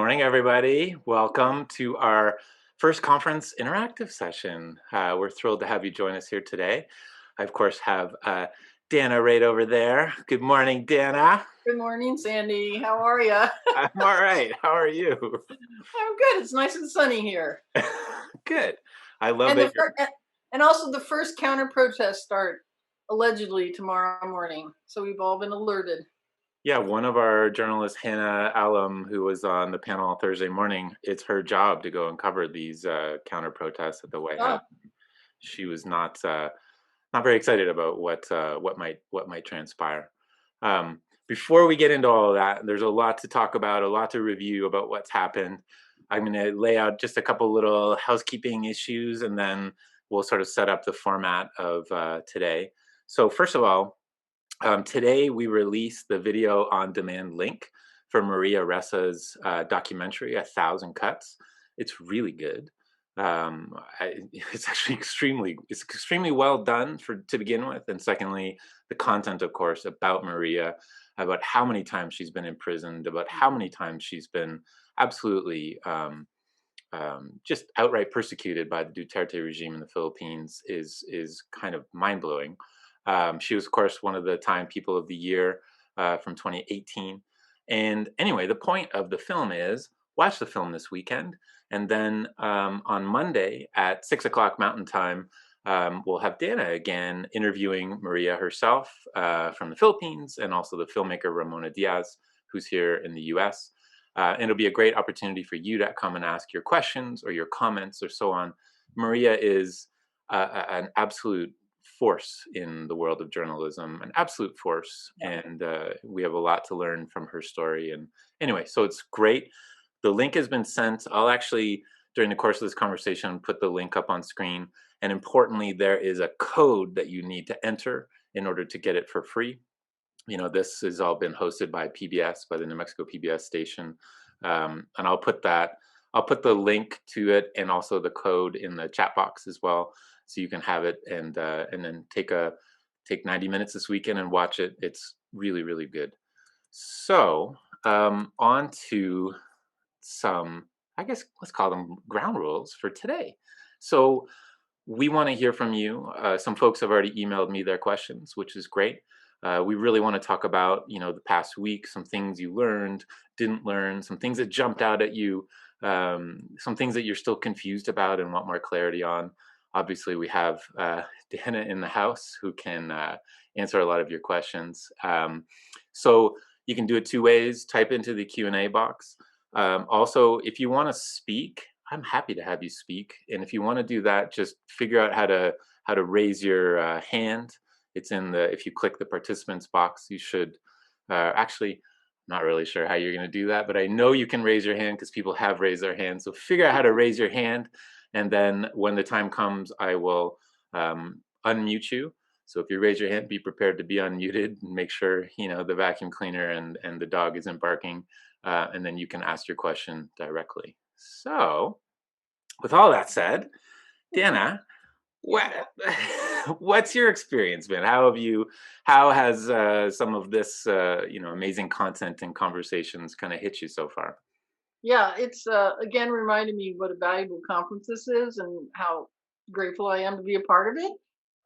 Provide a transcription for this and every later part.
morning, everybody. Welcome to our first conference interactive session. We're thrilled to have you join us here today. I, of course, have Dana right over there. Good morning, Dana. Good morning, Sandy. How are you? I'm all right. How are you? I'm good. It's nice and sunny here. Good. I love And that the you're. and also the first counter protests start allegedly tomorrow morning. So we've all been alerted. Yeah, one of our journalists, Hannah Alum, who was on the panel on Thursday morning, it's her job to go and cover these counter protests at the White House. Oh, She was not very excited about what might transpire. Before we get into all of that, there's a lot to talk about, a lot to review about what's happened. I'm going to lay out just a couple little housekeeping issues, and then we'll sort of set up the format of today. So first of all, today we released the video on demand link for Maria Ressa's documentary, 1,000 Cuts. It's really good. It's actually extremely well done to begin with, and secondly, the content, of course, about Maria, about how many times she's been imprisoned, about how many times she's been absolutely just outright persecuted by the Duterte regime in the Philippines is kind of mind blowing. She was, of course, one of the Time People of the Year from 2018. And anyway, the point of the film is watch the film this weekend. And then on Monday at 6 o'clock Mountain Time, we'll have Dana again interviewing Maria herself from the Philippines, and also the filmmaker Ramona Diaz, who's here in the US. And it'll be a great opportunity for you to come and ask your questions or your comments or so on. Maria is an absolute force in the world of journalism, an absolute force, and we have a lot to learn from her story. And anyway, so it's great. The link has been sent. I'll actually, during the course of this conversation, put the link up on screen. And importantly, there is a code that you need to enter in order to get it for free. You know, this has all been hosted by PBS, by the New Mexico PBS station. And I'll put the link to it and also the code in the chat box as well, so you can have it and then take 90 minutes this weekend and watch it. It's really, really good. So on to some, I guess, let's call them ground rules for today. So we want to hear from you. Some folks have already emailed me their questions, which is great. We really want to talk about, the past week, some things you learned, didn't learn, some things that jumped out at you, some things that you're still confused about and want more clarity on. Obviously, we have Dana in the house who can answer a lot of your questions. So you can do it two ways. Type into the Q&A box. Also, if you want to speak, I'm happy to have you speak. And if you want to do that, just figure out how to raise your hand. It's if you click the participants box, you should actually, not really sure how you're going to do that, but I know you can raise your hand because people have raised their hands. So figure out how to raise your hand. And then when the time comes, I will unmute you. So if you raise your hand, be prepared to be unmuted and make sure, the vacuum cleaner and the dog isn't barking. And then you can ask your question directly. So with all that said, Dana, what's your experience been? How has some of this, amazing content and conversations kind of hit you so far? yeah. It's again reminding me what a valuable conference this is and how grateful I am to be a part of it.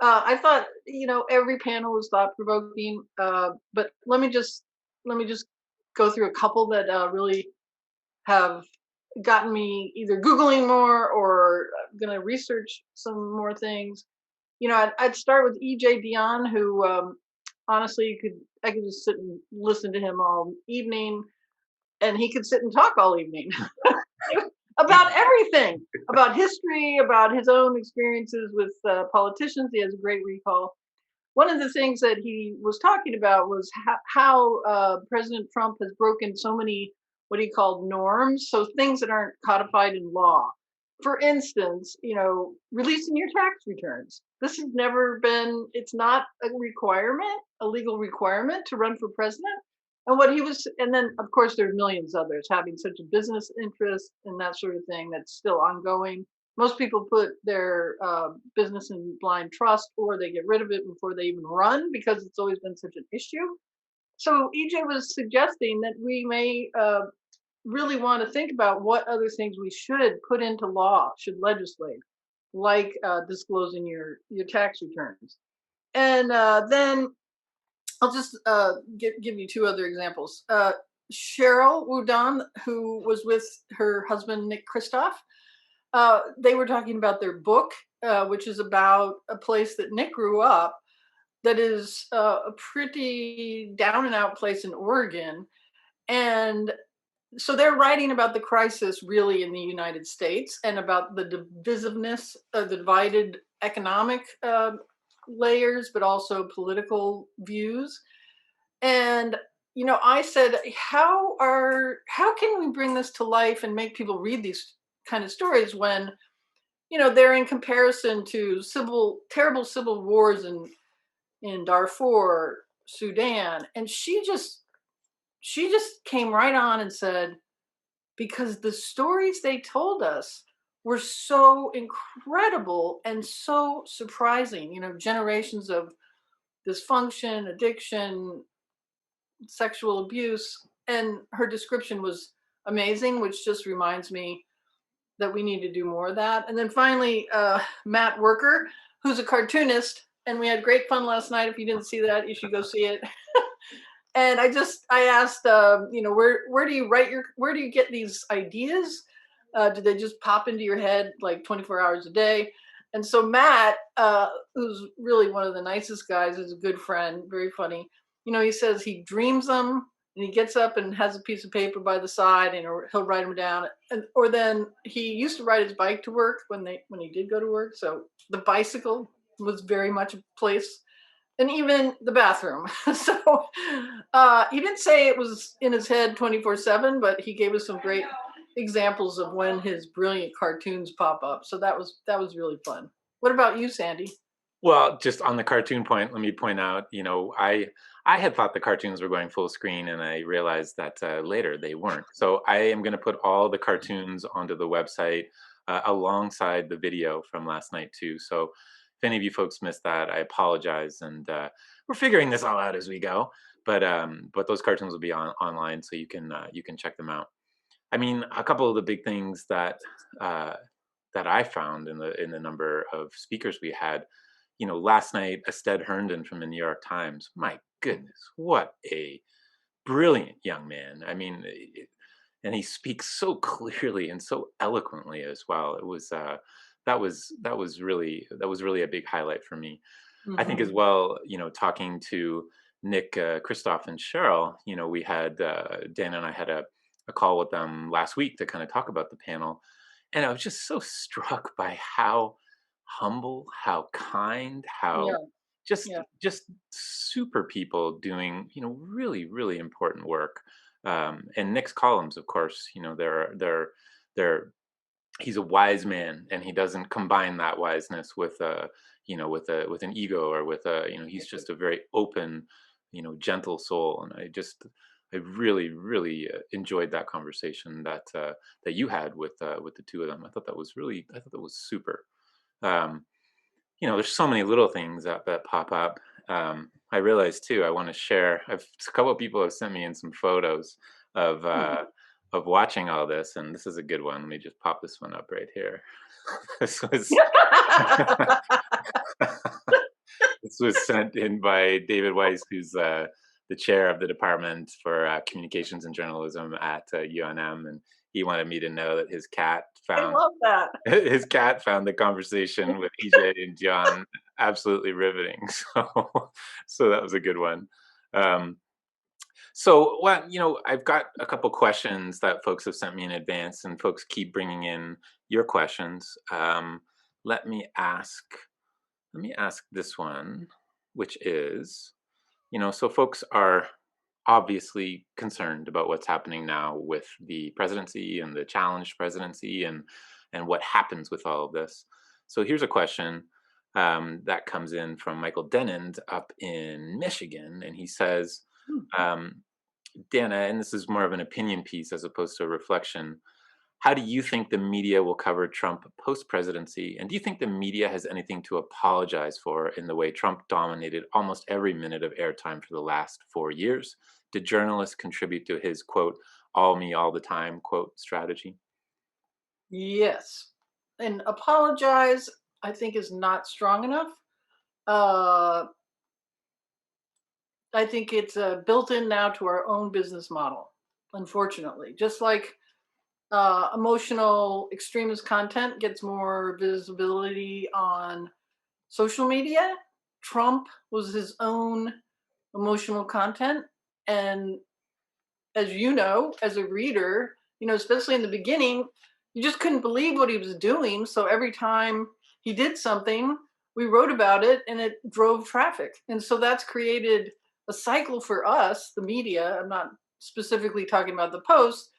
I thought, every panel was thought provoking, but let me just go through a couple that really have gotten me either Googling more or going to research some more things. I'd start with EJ Dion, who honestly I could just sit and listen to him all evening, and he could sit and talk all evening about everything, about history, about his own experiences with politicians. He has a great recall. One of the things that he was talking about was how President Trump has broken so many what he called norms, so things that aren't codified in law. For instance, releasing your tax returns. This has never been, it's not a requirement, a legal requirement to run for president. And then of course there's millions others having such a business interest and that sort of thing that's still ongoing. Most people put their business in blind trust, or they get rid of it before they even run because it's always been such an issue. So EJ was suggesting that we may really want to think about what other things we should put into law, should legislate, like disclosing your tax returns. And then I'll just give you two other examples. Cheryl Wudon, who was with her husband Nick Kristoff, they were talking about their book, which is about a place that Nick grew up, that is a pretty down and out place in Oregon. And so they're writing about the crisis really in the United States and about the divisiveness, the divided economic layers, but also political views. And I said, how can we bring this to life and make people read these kind of stories when they're in comparison to terrible civil wars in Darfur, Sudan, and she just came right on and said, because the stories they told us were so incredible and so surprising, generations of dysfunction, addiction, sexual abuse, and her description was amazing, which just reminds me that we need to do more of that. And then finally, Matt Worker, who's a cartoonist, and we had great fun last night. If you didn't see that, you should go see it. And I asked, where do you get these ideas? Do they just pop into your head like 24 hours a day? And so Matt, who's really one of the nicest guys, is a good friend, very funny. He says he dreams them and he gets up and has a piece of paper by the side and he'll write them down. Or then he used to ride his bike to work when he did go to work. So the bicycle was very much a place, and even the bathroom. So he didn't say it was in his head 24/7, but he gave us some great examples of when his brilliant cartoons pop up. So that was really fun. What about you, Sandy? Well, just on the cartoon point, let me point out, I had thought the cartoons were going full screen, and I realized that later they weren't. So I am going to put all the cartoons onto the website alongside the video from last night too. So if any of you folks missed that, I apologize, and we're figuring this all out as we go. But those cartoons will be online, so you can check them out. I mean, a couple of the big things uh, that I found in the number of speakers we had, last night, Ested Herndon from the New York Times. My goodness, what a brilliant young man. I mean, and he speaks so clearly and so eloquently as well. It was that was really a big highlight for me. I think as Hmm. well, talking to Nick, Christoph, and Cheryl, we had Dan and I had a call with them last week to kind of talk about the panel, and I was just so struck by how humble, how kind, how Yeah, just yeah, super people doing really really important work. And Nick's columns, of course, they're he's a wise man, and he doesn't combine that wiseness with with an ego, or with a he's just a very open, gentle soul. And I really really enjoyed that conversation that you had with the two of them. I thought that was super. um there's so many little things that pop up. I realized too, I want to share. A couple of people have sent me in some photos of watching all this, and this is a good one. Let me just pop this one up right here. This was this was sent in by David Weiss, who's the chair of the Department for Communications and Journalism at UNM, and he wanted me to know that I love that. his cat found the conversation with EJ and John absolutely riveting. So that was a good one. Um, so, well, I've got a couple questions that folks have sent me in advance, and folks keep bringing in your questions. Let me ask. Let me ask this one, which is, so folks are obviously concerned about what's happening now with the presidency and the challenged presidency, and what happens with all of this. So here's a question that comes in from Michael Denand up in Michigan, and he says, Hmm. um, Dana, and this is more of an opinion piece as opposed to a reflection. How do you think the media will cover Trump post presidency? And do you think the media has anything to apologize for in the way Trump dominated almost every minute of airtime for the last 4 years? Did journalists contribute to his, quote, all me all the time quote strategy. Yes. And apologize, I think, is not strong enough. Uh, I think it's built in now to our own business model, unfortunately. Just like emotional extremist content gets more visibility on social media, Trump was his own emotional content. And as you know, as a reader, especially in the beginning, you just couldn't believe what he was doing. So every time he did something, we wrote about it and it drove traffic. And so that's created a cycle for us, the media. I'm not specifically talking about the Post,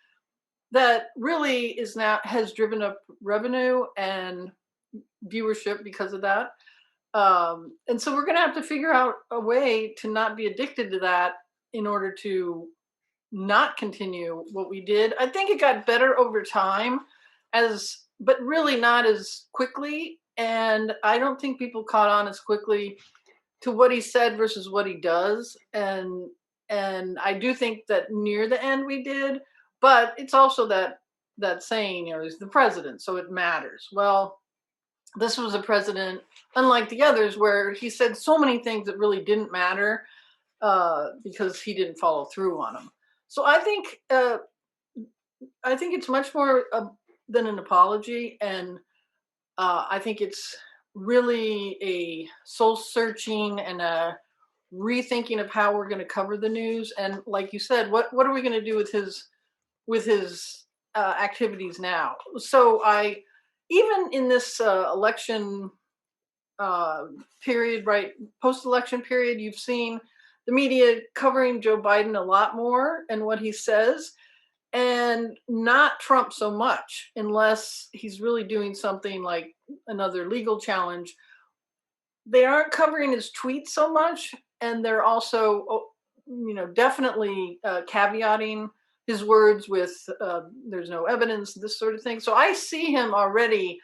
that really is now has driven up revenue and viewership because of that. And so we're going to have to figure out a way to not be addicted to that in order to not continue what we did. I think it got better over time, but really not as quickly. And I don't think people caught on as quickly to what he said versus what he does. And I do think that near the end we did, but it's also that saying, he's the president, so it matters. Well, this was a president, unlike the others, where he said so many things that really didn't matter because he didn't follow through on them. So I think it's much more than an apology, and I think it's really a soul searching and a rethinking of how we're going to cover the news. And like you said, what are we going to do with his activities now? So I even in this election uh, period, right, post-election period, you've seen the media covering Joe Biden a lot more and what he says, and not Trump so much, unless he's really doing something like another legal challenge. They aren't covering his tweets so much, and they're also, definitely caveating his words with "there's no evidence," this sort of thing. So I see him already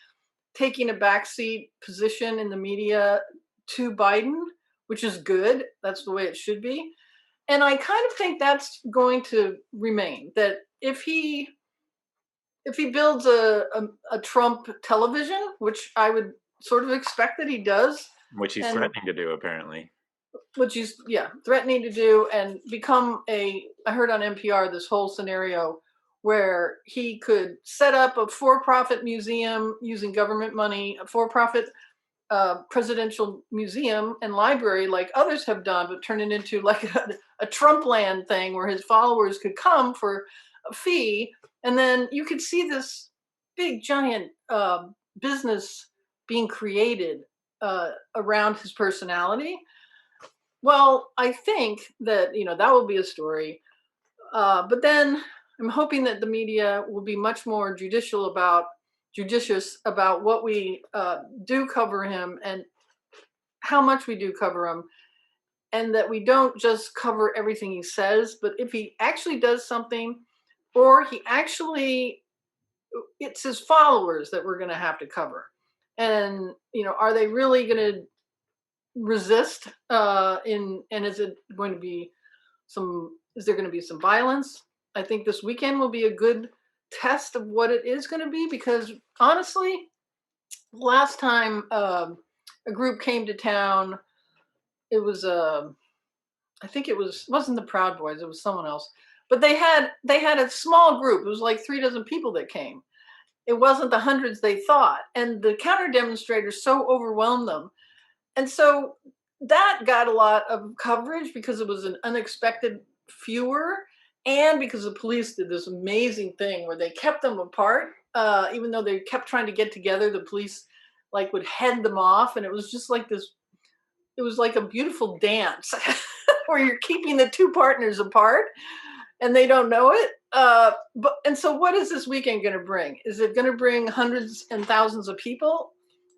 taking a backseat position in the media to Biden, which is good. That's the way it should be. And I kind of think that's going to remain. That if he builds a Trump television, which I would sort of expect that he does, Which he's and threatening to do apparently. which he's threatening to do, and become I heard on NPR this whole scenario where he could set up a for-profit museum using government money, a for-profit presidential museum and library like others have done, but turn it into like a Trump land thing where his followers could come for a fee. And then you could see this big, giant business being created around his personality. Well, I think that, that will be a story. But then I'm hoping that the media will be much more judicious about what we do cover him and how much we do cover him, and that we don't just cover everything he says, but if he actually does something, or he actually, it's his followers that we're going to have to cover. And are they really going to resist? And is it going to be is there going to be some violence? I think this weekend will be a good test of what it is going to be, because honestly, last time a group came to town, it was I think wasn't the Proud Boys, it was someone else. But they had a small group. It was like 3 dozen people that came. It wasn't the hundreds they thought. And the counter demonstrators so overwhelmed them. And so that got a lot of coverage because it was an unexpected fewer, and because the police did this amazing thing where they kept them apart, even though they kept trying to get together. The police like would head them off, and it was just like this. It was like a beautiful dance where you're keeping the two partners apart, and they don't know it. And so, what is this weekend going to bring? Is it going to bring hundreds and thousands of people?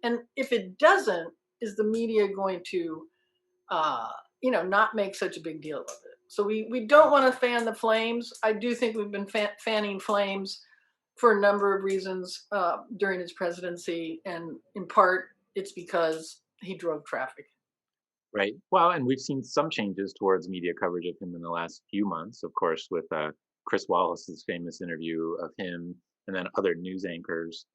And if it doesn't, is the media going to, not make such a big deal of it? So we don't want to fan the flames. I do think we've been fanning flames for a number of reasons during his presidency, and in part, it's because he drove traffic. Right. Well, and we've seen some changes towards media coverage of him in the last few months, of course, with Chris Wallace's famous interview of him and then other news anchors,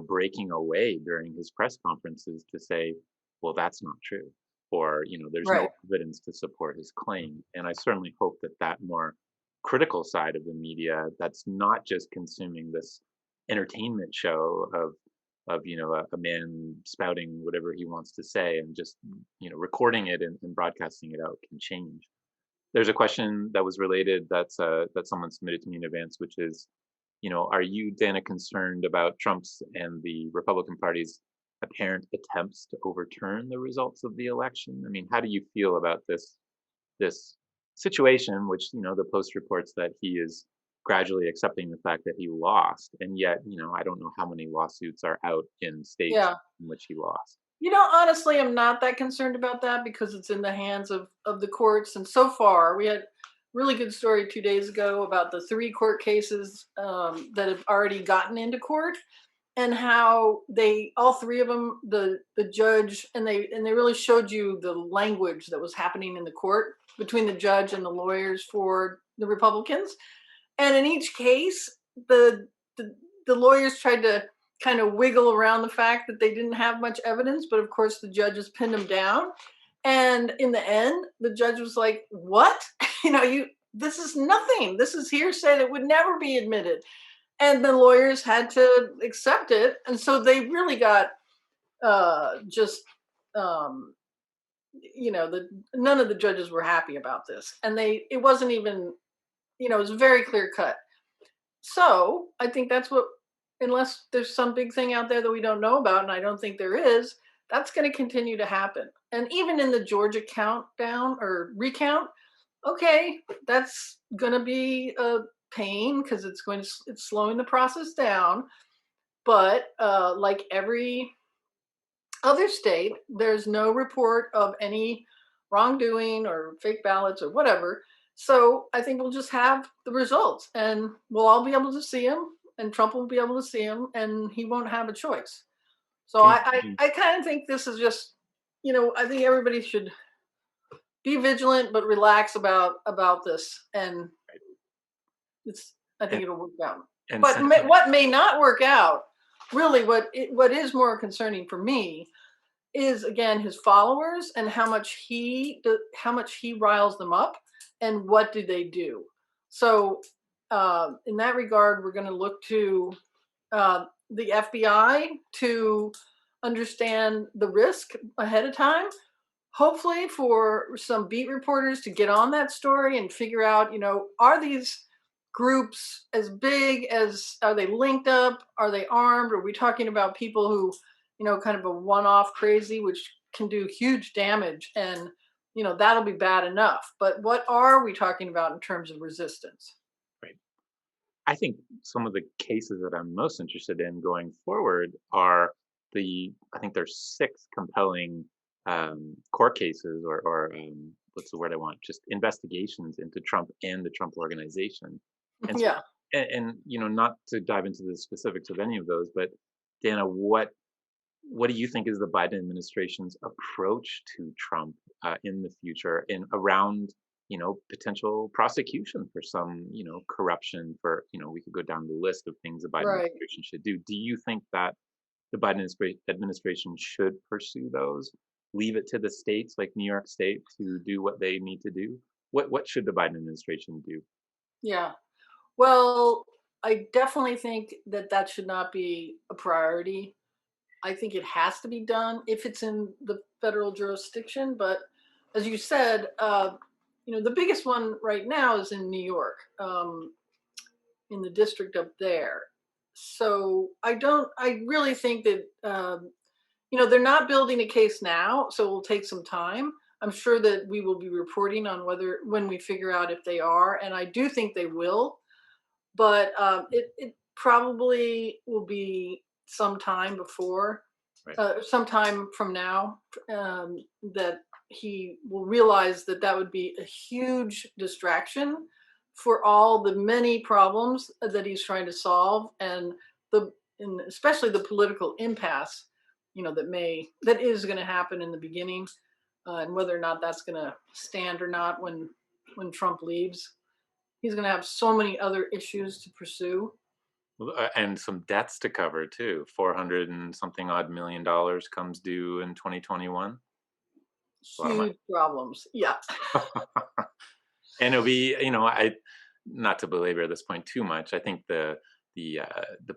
breaking away during his press conferences to say, well, that's not true, or, there's no Right. evidence to support his claim. And I certainly hope that that more critical side of the media that's not just consuming this entertainment show of a man spouting whatever he wants to say and just recording it and broadcasting it out can change. There's a question that was related that someone submitted to me in advance, which is, are you, Dana, concerned about Trump's and the Republican Party's apparent attempts to overturn the results of the election? I mean, how do you feel about this situation, which the Post reports that he is gradually accepting the fact that he lost, and yet I don't know how many lawsuits are out in states Yeah. in which he lost. Honestly, I'm not that concerned about that because it's in the hands of the courts. And so far, we had really good story 2 days ago about the three court cases that have already gotten into court, and how they all three of them, the judge, and they really showed you the language that was happening in the court between the judge and the lawyers for the Republicans. And in each case, the, the lawyers tried to kind of wiggle around the fact that they didn't have much evidence, but of course the judges pinned them down. And in the end, the judge was like, "What? You this is nothing. This is hearsay that would never be admitted." And the lawyers had to accept it, and so they really got just um, the none of the judges were happy about this, and it wasn't even it was very clear cut. So I think that's what, unless there's some big thing out there that we don't know about, and I don't think there is, that's going to continue to happen. And even in the Georgia countdown or recount, okay, that's going to be a pain because it's slowing the process down. But like every other state, there's no report of any wrongdoing or fake ballots or whatever. So I think we'll just have the results and we'll all be able to see them, and Trump will be able to see them, and he won't have a choice. So Can I kind of think this is just, I think everybody should be vigilant but relax about this. And I and, think it'll work out. and But since what may not work out, really, what is more concerning for me is again his followers and how much he riles them up, and what do they do. So in that regard, we're going to look to the FBI to understand the risk ahead of time, hopefully for some beat reporters to get on that story and figure out, are these groups as big as, are they linked up, are they armed, are we talking about people who, kind of a one-off crazy which can do huge damage, and that'll be bad enough, but what are we talking about in terms of resistance? right, I think some of the cases that I'm most interested in going forward are I think there's six compelling court cases or what's the word I want? Just investigations into Trump and the Trump organization. And so, Yeah. not to dive into the specifics of any of those, but Dana, what do you think is the Biden administration's approach to Trump in the future and around, potential prosecution for some, corruption for, we could go down the list of things the Biden Right. administration should do. Do you think that the Biden administration should pursue those, leave it to the states like New York State to do what they need to do? What should the Biden administration do? Yeah. Well, I definitely think that should not be a priority. I think it has to be done if it's in the federal jurisdiction. But as you said, the biggest one right now is in New York, in the district up there. So I really think that, they're not building a case now, so it will take some time. I'm sure that we will be reporting on when we figure out if they are, and I do think they will, but it probably will be some time before, Right. sometime from now, that he will realize that that would be a huge distraction for all the many problems that he's trying to solve, and especially the political impasse, that is going to happen in the beginning, and whether or not that's going to stand or not when Trump leaves. He's going to have so many other issues to pursue. And some debts to cover too. 400 and something odd $1 million comes due in 2021. A lot of money. Huge problems. Yeah. And it'll be, I not to belabor this point too much. I think the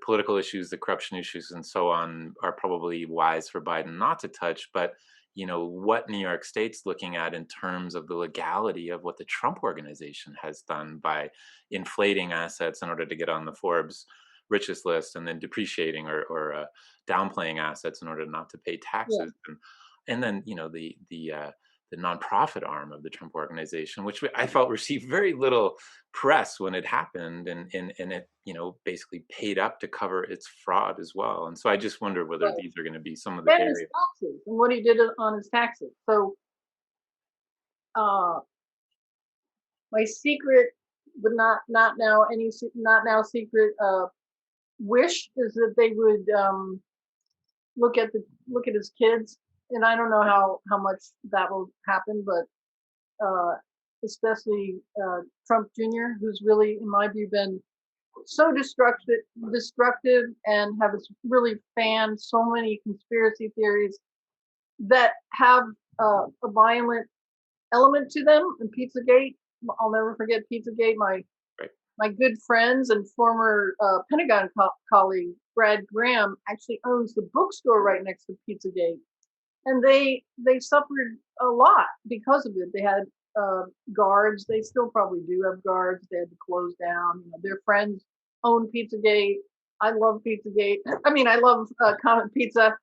political issues, the corruption issues, and so on are probably wise for Biden not to touch. But what New York State's looking at in terms of the legality of what the Trump organization has done by inflating assets in order to get on the Forbes richest list, and then depreciating or downplaying assets in order not to pay Yeah. taxes, and then the nonprofit arm of the Trump organization, which I felt received very little press when it happened, and it basically paid up to cover its fraud as well. And so I just wonder whether Right. these are going to be some of the And his areas. taxes and what he did on his taxes. So, uh, my secret, but not now not now secret wish is that they would look at his kids, and I don't know how much that will happen, but uh, especially Trump Jr., who's really, in my view, been so destructive, and has really fanned so many conspiracy theories that have a violent element to them. And Pizzagate, I'll never forget Pizzagate. Right. My good friends and former Pentagon colleague Brad Graham actually owns the bookstore right next to Pizzagate, and they suffered a lot because of it. They had guards. They still probably do have guards. They had to close down. Their friends own Pizzagate. I love Pizzagate. I mean, I love Comet Pizza,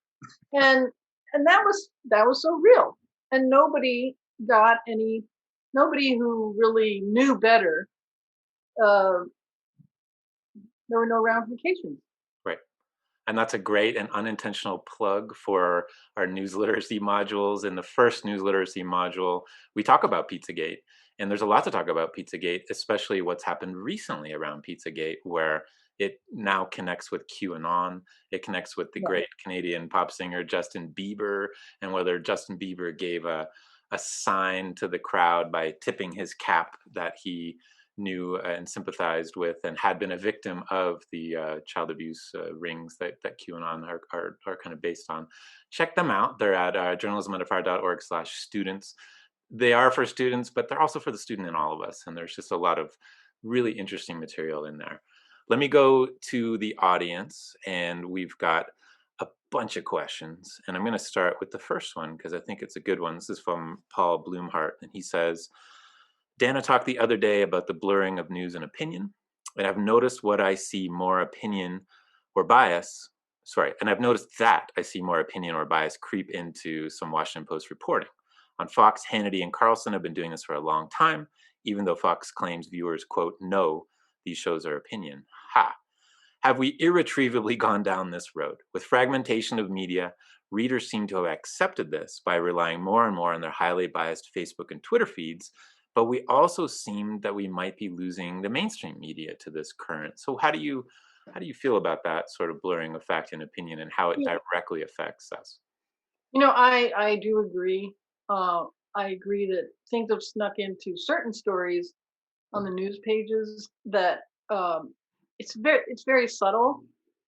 and that was so real, and got any. Nobody who really knew better. Uh, there were no ramifications. Right. And that's a great and unintentional plug for our news literacy modules. In the first news literacy module, we talk about Pizzagate. And there's a lot to talk about Pizzagate, especially what's happened recently around Pizzagate, where it now connects with QAnon. It connects with the Right. great Canadian pop singer Justin Bieber, and whether Justin Bieber gave a sign to the crowd by tipping his cap that he knew and sympathized with, and had been a victim of the child abuse rings that QAnon are kind of based on. Check them out. They're at journalismundafire.org/students. They are for students, but they're also for the student in all of us. And there's just a lot of really interesting material in there. Let me go to the audience, and we've got a bunch of questions. And I'm going to start with the first one because I think it's a good one. This is from Paul Bloomhart, and he says, Dana talked the other day about the blurring of news and opinion, and I've noticed what I see more opinion or bias. Sorry, and I've noticed that I see more opinion or bias creep into some Washington Post reporting. On Fox, Hannity and Carlson have been doing this for a long time, even though Fox claims viewers, quote, know these shows are opinion. Ha! Have we irretrievably gone down this road? With fragmentation of media, readers seem to have accepted this by relying more and more on their highly biased Facebook and Twitter feeds, but we also seem that we might be losing the mainstream media to this current. So how do you feel about that sort of blurring of fact and opinion, and how it You directly affects us? I do agree. Uh, I agree that things have snuck into certain stories on the news pages that it's very subtle,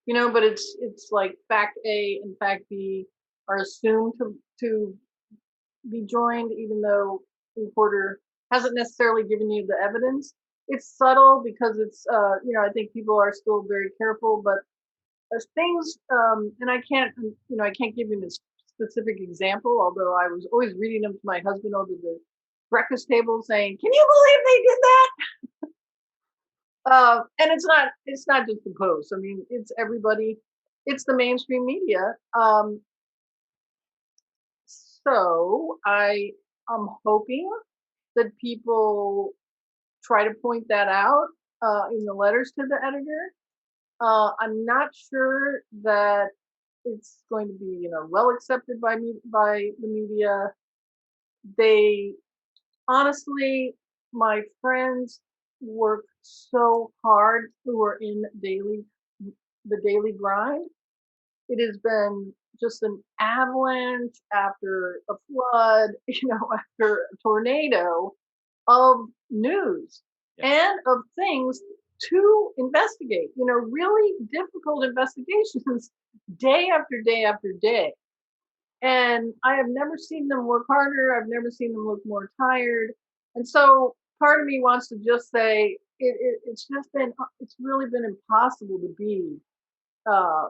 but it's like fact A and fact B are assumed to be joined, even though the reporter hasn't necessarily given you the evidence. It's subtle because I think people are still very careful, but as things, and I can't give you a specific example, although I was always reading them to my husband over the breakfast table saying, can you believe they did that? And it's not just the Post. I mean, it's everybody. It's the mainstream media. So am hoping that people try to point that out in the letters to the editor. I'm not sure that it's going to be well accepted by the media. They honestly, my friends work so hard who are in the daily grind. It has been just an avalanche after a flood, after a tornado of news. Yeah. and of things to investigate, really difficult investigations day after day after day. And I have never seen them work harder. I've never seen them look more tired. And so part of me wants to just say it's really been impossible to be uh,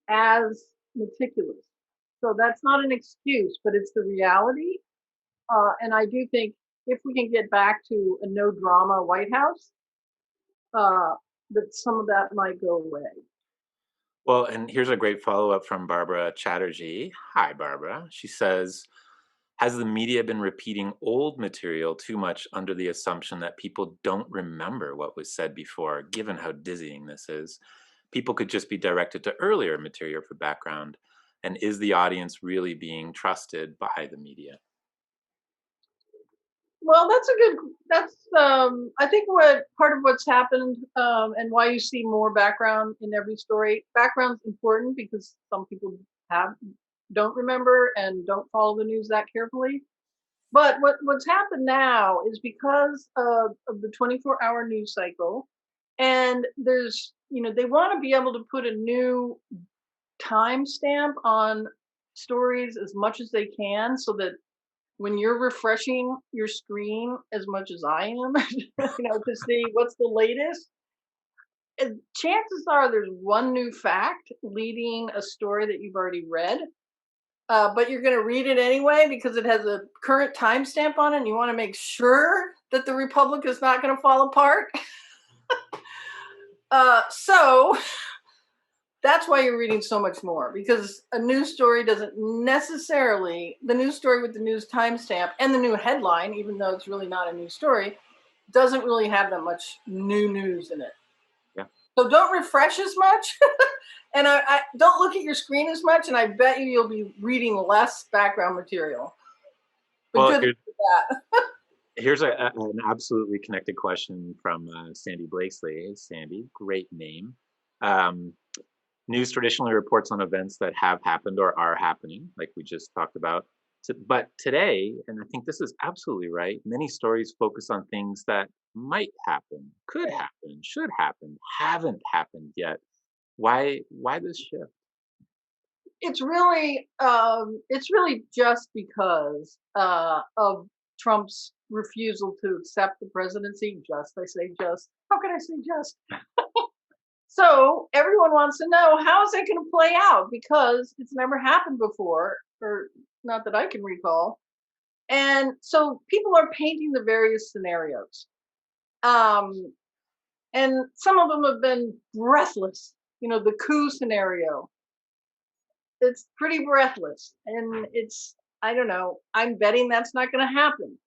as meticulous. So that's not an excuse, but it's the reality. And I do think if we can get back to a no drama White House, uh, that some of that might go away. Well, and here's a great follow-up from Barbara Chatterjee. Hi, Barbara. She says, has the media been repeating old material too much under the assumption that people don't remember what was said before, given how dizzying this is? People could just be directed to earlier material for background. And is the audience really being trusted by the media? Well, that's I think what part of what's happened, and why you see more background in every story. Background's important because some people have don't remember and don't follow the news that carefully. But what's happened now is because of the 24-hour news cycle, and there's they want to be able to put a new timestamp on stories as much as they can, so that when you're refreshing your screen as much as I am, to see what's the latest, chances are there's one new fact leading a story that you've already read. But you're going to read it anyway because it has a current timestamp on it, and you want to make sure that the republic is not going to fall apart. So that's why you're reading so much more, because a news story doesn't necessarily, the news story with the news timestamp and the new headline, even though it's really not a news story, doesn't really have that much new news in it. Yeah. So don't refresh as much. And I don't look at your screen as much, and I bet you'll be reading less background material. But Well, good for that. here's an absolutely connected question from Sandy Blakesley. Hey, Sandy, great name. Um, News traditionally reports on events that have happened or are happening, like we just talked about. But today, and I think this is absolutely right, many stories focus on things that might happen, could happen, should happen, haven't happened yet. Why this shift? It's really just because of Trump's refusal to accept the presidency. Just, I say just. How can I say just? So everyone wants to know, how is it going to play out, because it's never happened before, or not that I can recall. And so people are painting the various scenarios. Um, and some of them have been breathless. The coup scenario, it's pretty breathless. And I don't know, I'm betting that's not going to happen.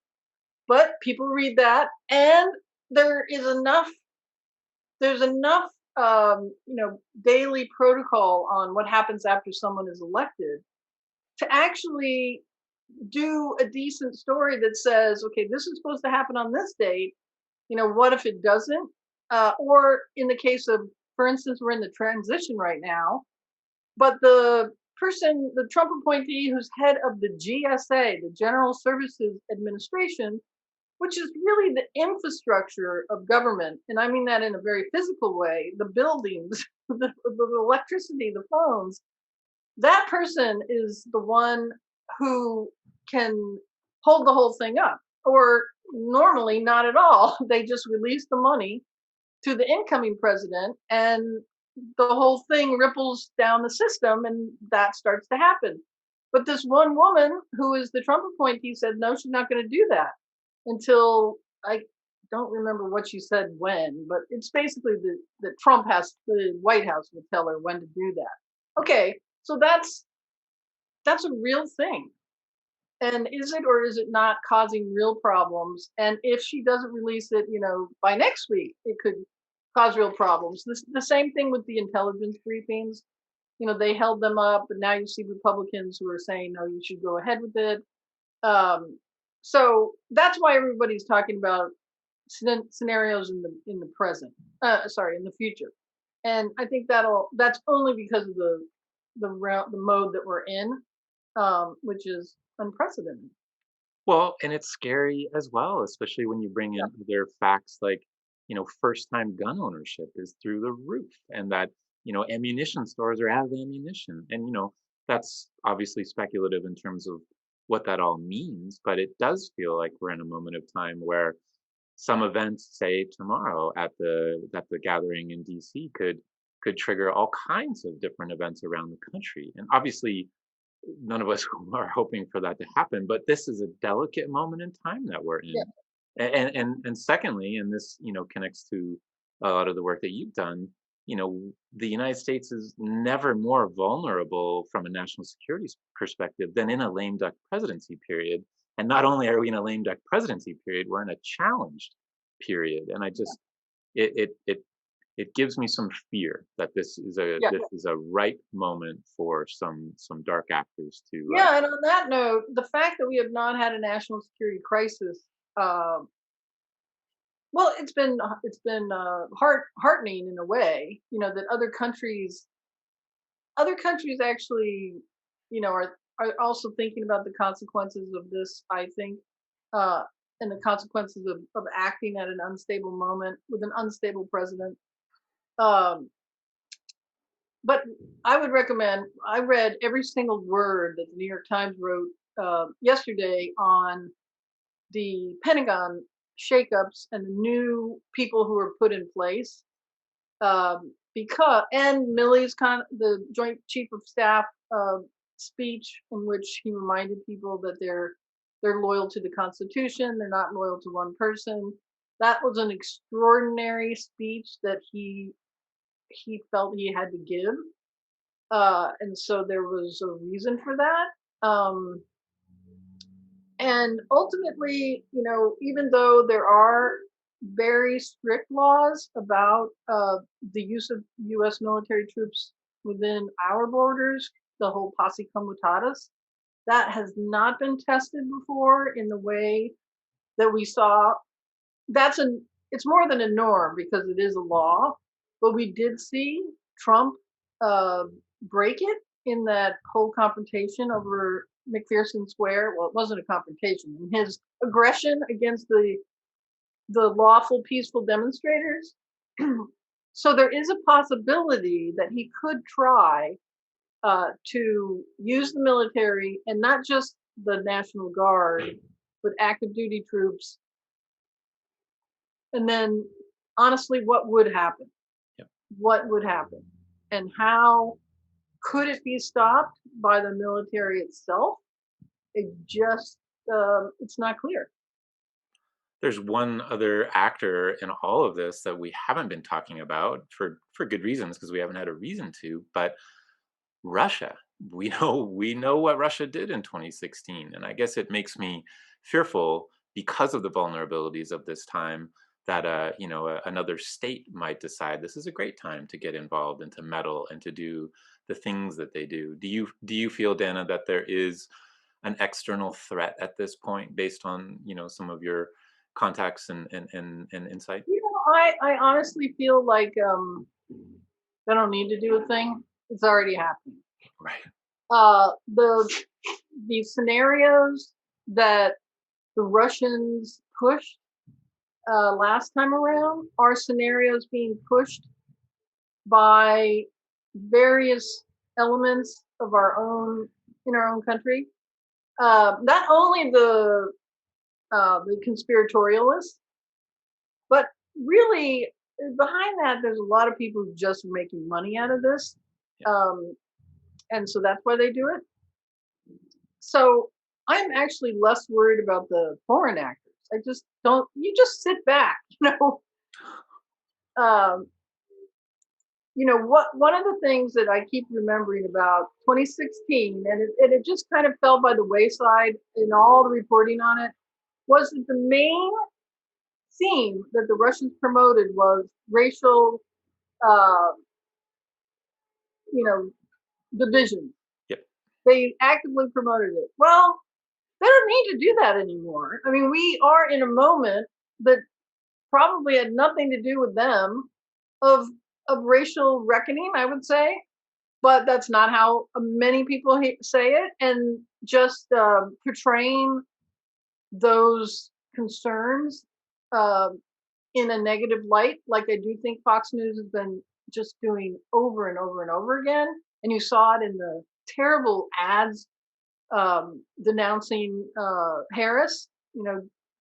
But people read that, and there is enough, there's enough, daily protocol on what happens after someone is elected to actually do a decent story that says, okay, this is supposed to happen on this date. What if it doesn't? Or in the case of, for instance, we're in the transition right now, but the Trump appointee who's head of the GSA, the General Services Administration, which is really the infrastructure of government, and I mean that in a very physical way, the buildings, the electricity, the phones, that person is the one who can hold the whole thing up. Or normally, not at all. They just release the money to the incoming president, and the whole thing ripples down the system, and that starts to happen. But this one woman who is the Trump appointee said no, she's not going to do that until, I don't remember what she said when, but it's basically that the White House will tell her when to do that. Okay, so that's a real thing. And is it or is it not causing real problems? And if she doesn't release it, by next week, it could cause real problems. The same thing with the intelligence briefings. They held them up, but now you see Republicans who are saying, no, you should go ahead with it. Um, so that's why everybody's talking about scenarios in the present. Sorry, in the future. And I think that's only because of the mode that we're in, which is unprecedented. Well, and it's scary as well, especially when you bring Yeah, in other facts like, first time gun ownership is through the roof and that, ammunition stores are out of ammunition. And, that's obviously speculative in terms of what that all means, but it does feel like we're in a moment of time where some events, say tomorrow at the gathering in DC, could trigger all kinds of different events around the country. And obviously none of us are hoping for that to happen, but this is a delicate moment in time that we're yeah, in. And secondly, and this, connects to a lot of the work that you've done, the United States is never more vulnerable from a national security perspective than in a lame duck presidency period. And not only are we in a lame duck presidency period, we're in a challenged period. And I just it it gives me some fear that yeah. this is a ripe moment for some dark actors to Yeah, and on that note, the fact that we have not had a national security crisis, um, well, it's been heartening in a way, that other countries actually, are also thinking about the consequences of this. I think, uh, and the consequences of acting at an unstable moment with an unstable president. Um, but I would recommend. I read every single word that the New York Times wrote yesterday on the Pentagon shakeups and the new people who were put in place. Because and the Joint Chief of Staff speech in which he reminded people that they're loyal to the Constitution, they're not loyal to one person. That was an extraordinary speech that he felt he had to give, and so there was a reason for that. And ultimately, even though there are very strict laws about the use of U.S. military troops within our borders, the whole posse comitatus, that has not been tested before in the way that we saw. That's an It's more than a norm because it is a law, but we did see Trump uh, break it in that whole confrontation over McPherson Square. Well, it wasn't a confrontation. In his aggression against the lawful, peaceful demonstrators. So there is a possibility that he could try to use the military and not just the National Guard, but active duty troops. And then, honestly, what would happen? Yep. What would happen? And how could it be stopped by the military itself? It's not clear. There's one other actor in all of this that we haven't been talking about for good reasons because we haven't had a reason to, but Russia. We know what Russia did in 2016, and I guess it makes me fearful because of the vulnerabilities of this time that another state might decide this is a great time to get involved and to meddle and to do the things that they do. Do you feel, Dana, that there is an external threat at this point based on some of your contacts and insight? I honestly feel like they don't need to do a thing. It's already happening. Right. The scenarios that the Russians pushed last time around are scenarios being pushed by various elements of our own in our own country. Not only the conspiratorialists, but really behind that, there's a lot of people who just making money out of this, Yeah. and so that's why they do it. So I'm actually less worried about the foreign actors. I just don't. You just sit back, Um, what one of the things that I keep remembering about 2016, and it just kind of fell by the wayside in all the reporting on it, was that the main theme that the Russians promoted was racial, uh, you know, division. Yep. They actively promoted it. Well, they don't need to do that anymore. I mean, we are in a moment that probably had nothing to do with them of racial reckoning, I would say, but that's not how many people say it, and just portraying those concerns uh, in a negative light, like I do think Fox News has been just doing over and over and over again. And you saw it in the terrible ads denouncing Harris,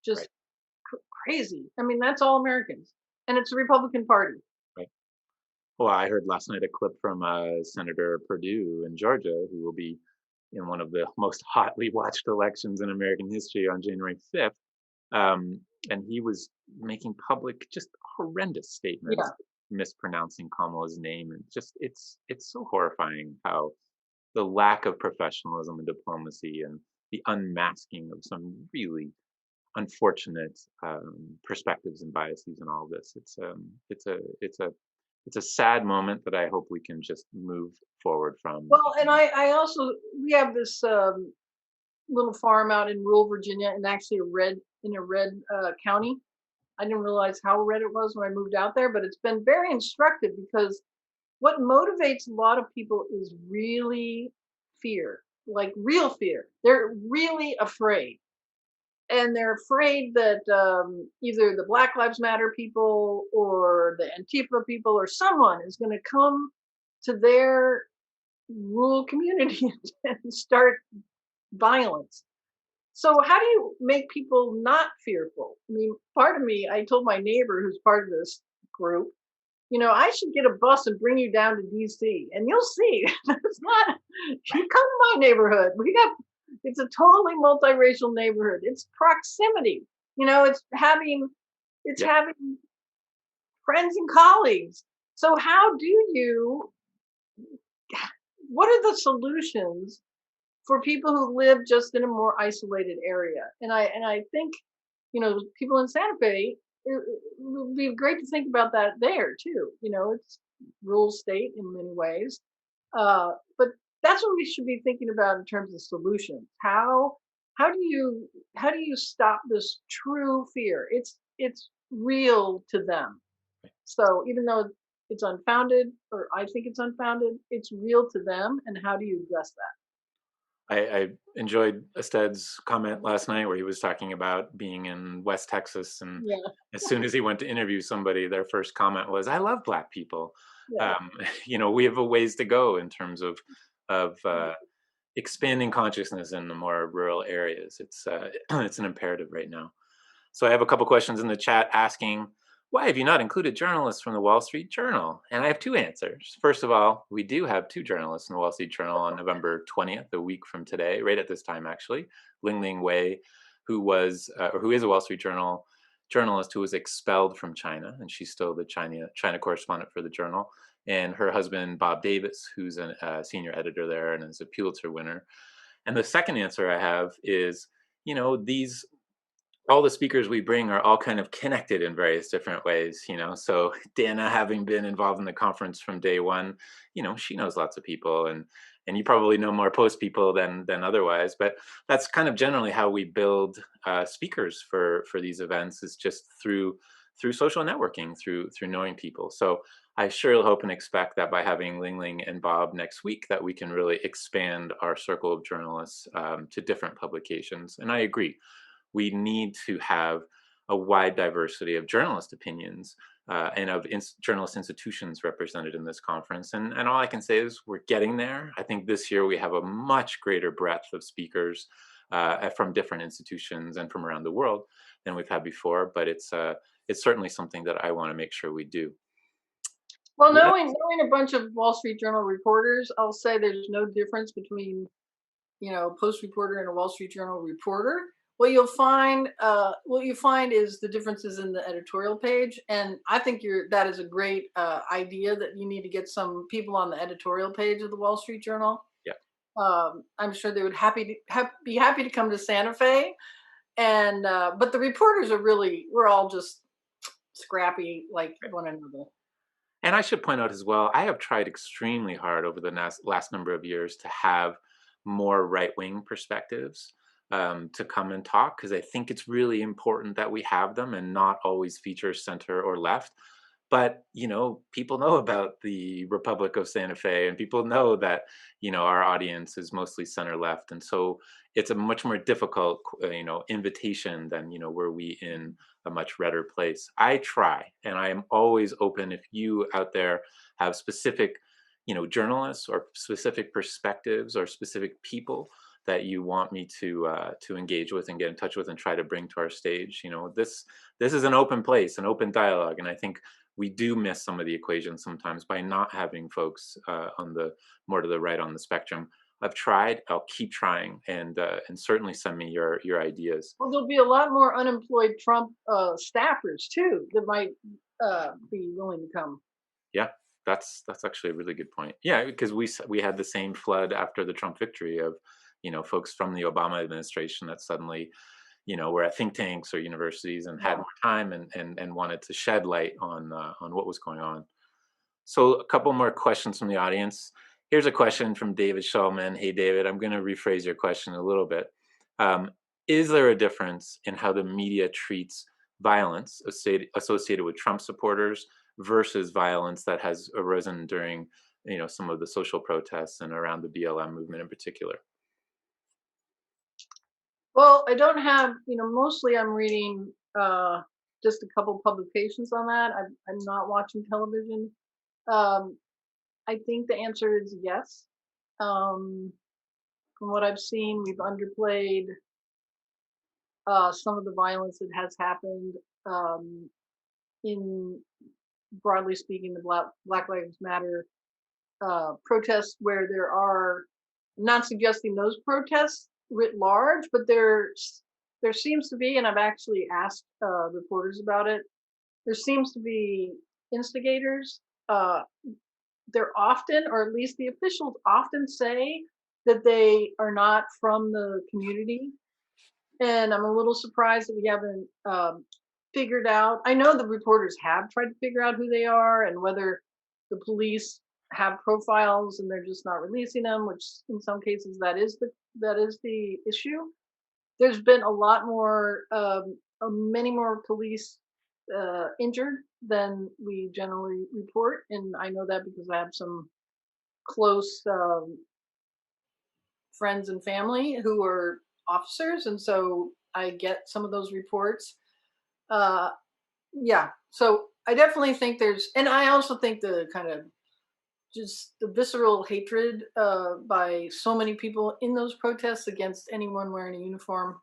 just Right. crazy. I mean, that's all Americans. And it's the Republican Party. Right. Well, I heard last night a clip from Senator Perdue in Georgia, who will be in one of the most hotly watched elections in American history on January 5th. Um, and he was making public just horrendous Yeah. statements, mispronouncing Kamala's name, and just it's so horrifying how the lack of professionalism and diplomacy and the unmasking of some really unfortunate perspectives and biases and all of this. It's a sad moment that I hope we can just move forward from. Well, and I also, we have this little farm out in rural Virginia, and actually in a red county. I didn't realize how red it was when I moved out there, but it's been very instructive because what motivates a lot of people is really fear, like real fear. They're really afraid. And they're afraid that either the Black Lives Matter people or the Antifa people or someone is going to come to their rural community and start violence. So how do you make people not fearful? I mean, part of me, I told my neighbor who's part of this group, I should get a bus and bring you down to DC and you'll see. It's not, you come to my neighborhood. It's a totally multiracial neighborhood. It's proximity. It's Yeah, having friends and colleagues. So how do you, what are the solutions for people who live just in a more isolated area? And I think, people in Santa Fe, it would be great to think about that there too. It's rural state in many ways, but that's what we should be thinking about in terms of solutions. How do you stop this true fear? It's real to them. So even though it's unfounded, or I think it's unfounded, it's real to them. And how do you address that? I enjoyed Ested's comment last night where he was talking about being in West Texas, and Yeah, as soon as he went to interview somebody, their first comment was, "I love Black people." yeah. Um, we have a ways to go in terms of expanding consciousness in the more rural areas. It's it's an imperative right now. So I have a couple questions in the chat asking, why have you not included journalists from the Wall Street Journal? And I have two answers. First of all, we do have two journalists in the Wall Street Journal on November 20th, a week from today, right at this time actually. Ling Ling Wei, who is a Wall Street Journal journalist who was expelled from China, and she's still the China correspondent for the Journal. And her husband Bob Davis, who's a senior editor there and is a Pulitzer winner. And the second answer I have is, these all the speakers we bring are all kind of connected in various different ways, so Dana, having been involved in the conference from day one, she knows lots of people, and you probably know more post people than otherwise, but that's kind of generally how we build speakers for these events, is just through social networking, through knowing people. So I sure hope and expect that by having Ling Ling and Bob next week, that we can really expand our circle of journalists to different publications. And I agree, we need to have a wide diversity of journalist opinions and of journalist institutions represented in this conference. And all I can say is we're getting there. I think this year we have a much greater breadth of speakers from different institutions and from around the world than we've had before. But it's certainly something that I want to make sure we do. Well, Let knowing a bunch of Wall Street Journal reporters, I'll say there's no difference between Post reporter and a Wall Street Journal reporter. What you find is the differences in the editorial page, and I think that is a great idea, that you need to get some people on the editorial page of the Wall Street Journal. Yeah. I'm sure they would be happy to come to Santa Fe, and but the reporters we're all just scrappy like one another. And I should point out as well, I have tried extremely hard over the last number of years to have more right wing perspectives to come and talk, because I think it's really important that we have them and not always feature center or left. But, people know about the Republic of Santa Fe, and people know that, our audience is mostly center left. And so it's a much more difficult, invitation than, were we in a much redder place. I try, and I am always open if you out there have specific, journalists or specific perspectives or specific people that you want me to engage with and get in touch with and try to bring to our stage. This is an open place, an open dialogue, and I think we do miss some of the equations sometimes by not having folks on the more to the right on the spectrum. I've tried. I'll keep trying, and certainly send me your ideas. Well, there'll be a lot more unemployed Trump staffers too that might be willing to come. Yeah, that's actually a really good point. Yeah, because we had the same flood after the Trump victory of folks from the Obama administration that suddenly were at think tanks or universities and had Yeah. more time and wanted to shed light on what was going on. So a couple more questions from the audience. Here's a question from David Shulman. Hey, David, I'm going to rephrase your question a little bit. Um, is there a difference in how the media treats violence associated with Trump supporters versus violence that has arisen during, some of the social protests and around the BLM movement in particular? Well, I don't have, mostly I'm reading just a couple publications on that. I'm not watching television. Um, I think the answer is yes. Um, from what I've seen, we've underplayed some of the violence that has happened um, in, broadly speaking, the Black Lives Matter protests, where there are, I'm not suggesting those protests writ large, but there seems to be, and I've actually asked reporters about it. There seems to be instigators. Uh, they're often, or at least the officials often say that they are not from the community, and I'm a little surprised that we haven't figured out. I know the reporters have tried to figure out who they are and whether the police have profiles and they're just not releasing them, which in some cases that is the issue. There's been a lot more, many more police injured than we generally report, and I know that because I have some close friends and family who are officers, and so I get some of those reports. Uh, yeah, so I definitely think there's, and I also think the kind of just the visceral hatred by so many people in those protests against anyone wearing a uniform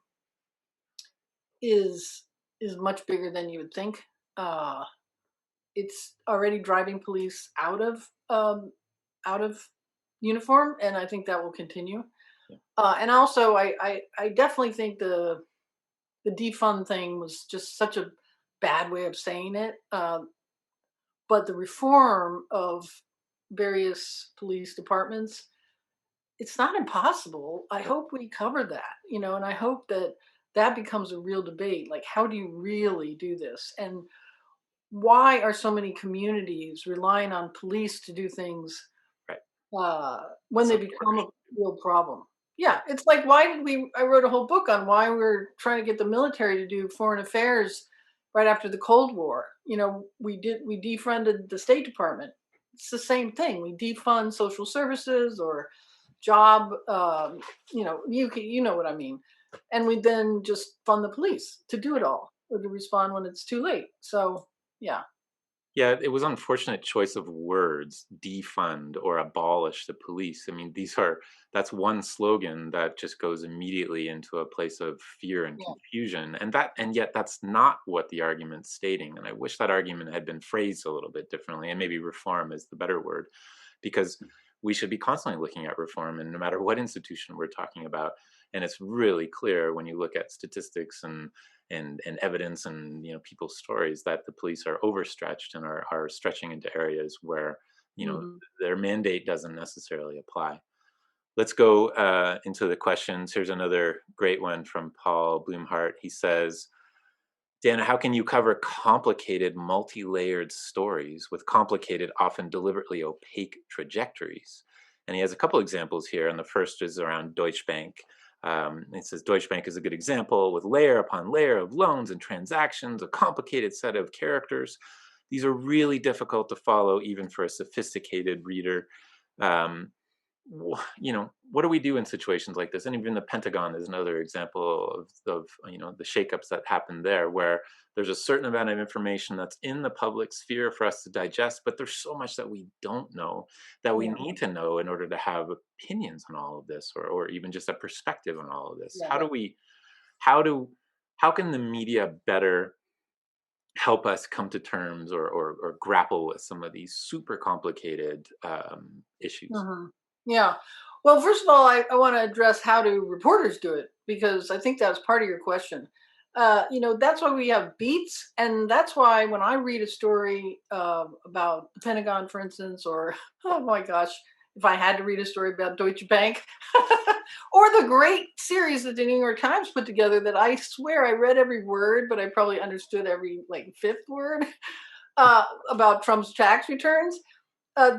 is is much bigger than you would think. Uh, it's already driving police out of uniform, and I think that will continue. Yeah. And also, I definitely think the defund thing was just such a bad way of saying it. But the reform of various police departments, it's not impossible. I hope we cover that, and I hope that that becomes a real debate. Like, how do you really do this? And why are so many communities relying on police to do things Right. when they So become a real problem? Yeah, it's like, why did we? I wrote a whole book on why we're trying to get the military to do foreign affairs right after the Cold War. We defunded the State Department. It's the same thing. We defund social services or job. You know what I mean. And we then just fund the police to do it all or to respond when it's too late. So yeah. Yeah, it was unfortunate choice of words, defund or abolish the police. I mean, that's one slogan that just goes immediately into a place of fear and Yeah. confusion. And yet that's not what the argument's stating. And I wish that argument had been phrased a little bit differently, and maybe reform is the better word, because we should be constantly looking at reform, and no matter what institution we're talking about. And it's really clear when you look at statistics and evidence and people's stories that the police are overstretched and are stretching into areas where Hmm. their mandate doesn't necessarily apply. Let's go into the questions. Here's another great one from Paul Bloomhart. He says, Dana, how can you cover complicated, multi-layered stories with complicated, often deliberately opaque trajectories? And he has a couple examples here, and the first is around Deutsche Bank. It says Deutsche Bank is a good example with layer upon layer of loans and transactions, a complicated set of characters. these are really difficult to follow even for a sophisticated reader. Um, what do we do in situations like this? And even the Pentagon is another example of the shakeups that happened there, where there's a certain amount of information that's in the public sphere for us to digest, but there's so much that we don't know that we Yeah. need to know in order to have opinions on all of this, or even just a perspective on all of this. Yeah. How do how can the media better help us come to terms, or grapple with some of these super complicated issues? Hmm. Yeah. Well, first of all, I want to address how do reporters do it because I think that was part of your question. That's why we have beats, and that's why when I read a story about the Pentagon, for instance, or oh my gosh, if I had to read a story about Deutsche Bank, or the great series that the New York Times put together that I swear I read every word, but I probably understood every like fifth word about Trump's tax returns.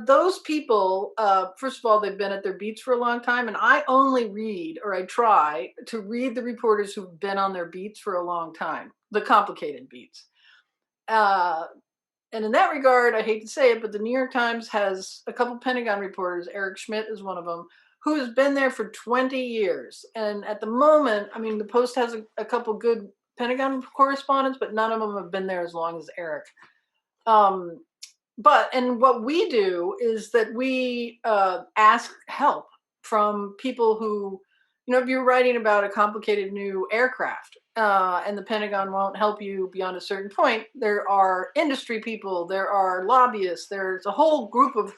Those people, first of all, they've been at their beats for a long time, and I only read, or I try to read the reporters who've been on their beats for a long time, the complicated beats. Uh, and in that regard, I hate to say it, but the New York Times has a couple Pentagon reporters. Eric Schmidt is one of them, who has been there for 20 years. And at the moment, I mean, the Post has a couple good Pentagon correspondents, but none of them have been there as long as Eric. Um, and what we do is that we ask help from people who, if you're writing about a complicated new aircraft and the Pentagon won't help you beyond a certain point, there are industry people, there are lobbyists, there's a whole group of,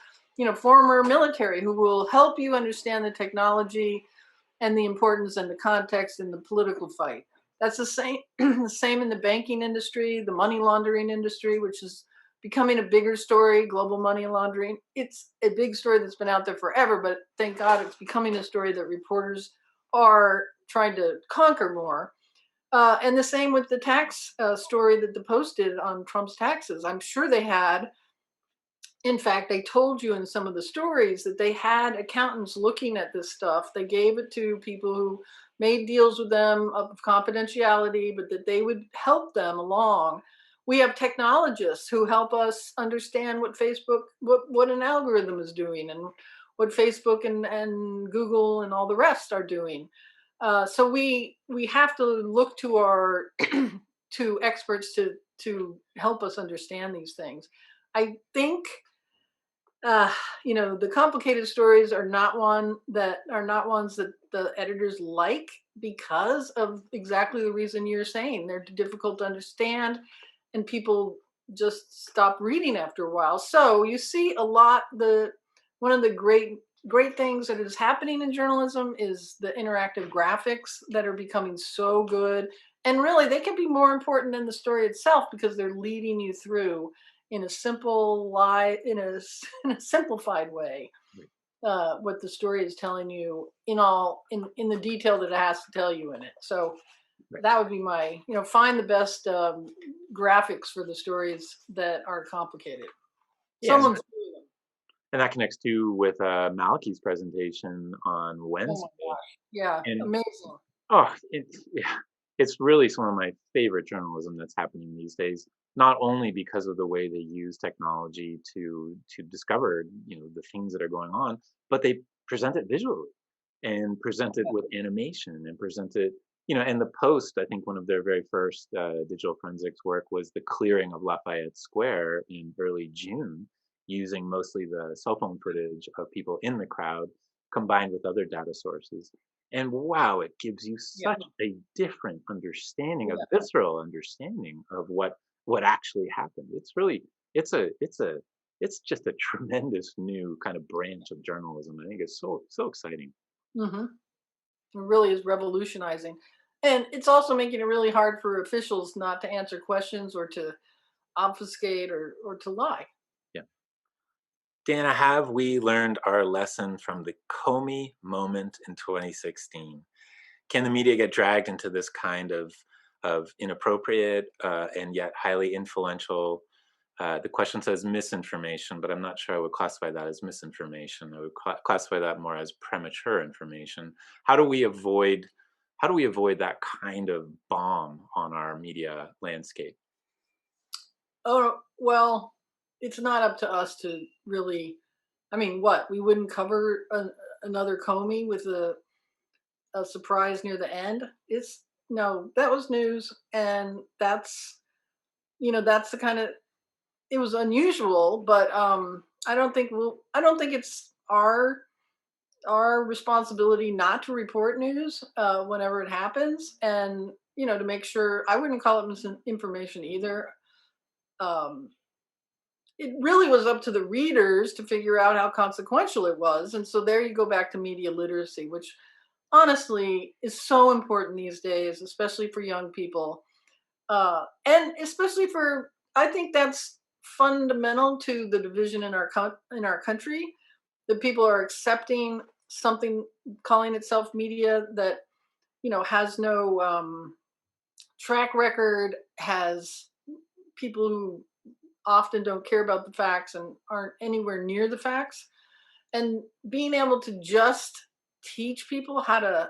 former military who will help you understand the technology and the importance and the context in the political fight. That's the same the same in the banking industry, the money laundering industry, which is becoming a bigger story, global money laundering. It's a big story that's been out there forever, but thank God it's becoming a story that reporters are trying to conquer more. And the same with the tax story that the Post did on Trump's taxes. I'm sure they had, in fact, they told you in some of the stories that they had accountants looking at this stuff. They gave it to people who made deals with them of confidentiality, but that they would help them along. We have technologists who help us understand what Facebook, what an algorithm is doing, and what Facebook and Google and all the rest are doing. So we have to look to our to experts to help us understand these things. I think uh, the complicated stories are not ones that the editors like because of exactly the reason you're saying. They're difficult to understand, and people just stop reading after a while. So you see a lot. The One of the great things that is happening in journalism is the interactive graphics that are becoming so good, and really they can be more important than the story itself because they're leading you through in a simple lie in a simplified way Right. what the story is telling you in the detail that it has to tell you in it. So Right. that would be my, find the best graphics for the stories that are complicated. Yeah, Someone's doing them. and that connects too with Malachi's presentation on Oh my Wednesday. gosh, yeah, And amazing. oh, it's really some of my favorite journalism that's happening these days. Not only because of the way they use technology to discover, the things that are going on, but they present it visually and present it with animation and present it, and the Post, I think one of their very first digital forensics work was the clearing of Lafayette Square in early June, using mostly the cell phone footage of people in the crowd combined with other data sources. And wow, it gives you Yeah, such a different understanding, a yeah. visceral understanding of what actually happened. It's it's just a tremendous new kind of branch of journalism. I think it's so exciting. Hmm. It really is revolutionizing, and it's also making it really hard for officials not to answer questions or to obfuscate or to lie. Yeah. Dana, have we learned our lesson from the Comey moment in 2016? Can the media get dragged into this kind of inappropriate and yet highly influential? The question says misinformation, but I'm not sure I would classify that as misinformation. I would classify that more as premature information. How do we avoid how do we avoid that kind of bomb on our media landscape? Oh, well, it's not up to us to really. I mean, what? We wouldn't cover another Comey with a surprise near the end. It's no, that was news, and that's the kind of. It was unusual, but I don't think it's our responsibility not to report news whenever it happens, and to make sure. I wouldn't call it misinformation either. Um, it really was up to the readers to figure out how consequential it was, and so there you go back to media literacy, which honestly is so important these days, especially for young people, and especially for. I think that's fundamental to the division in in our country, that people are accepting something calling itself media that has no track record, has people who often don't care about the facts and aren't anywhere near the facts, and being able to just teach people how to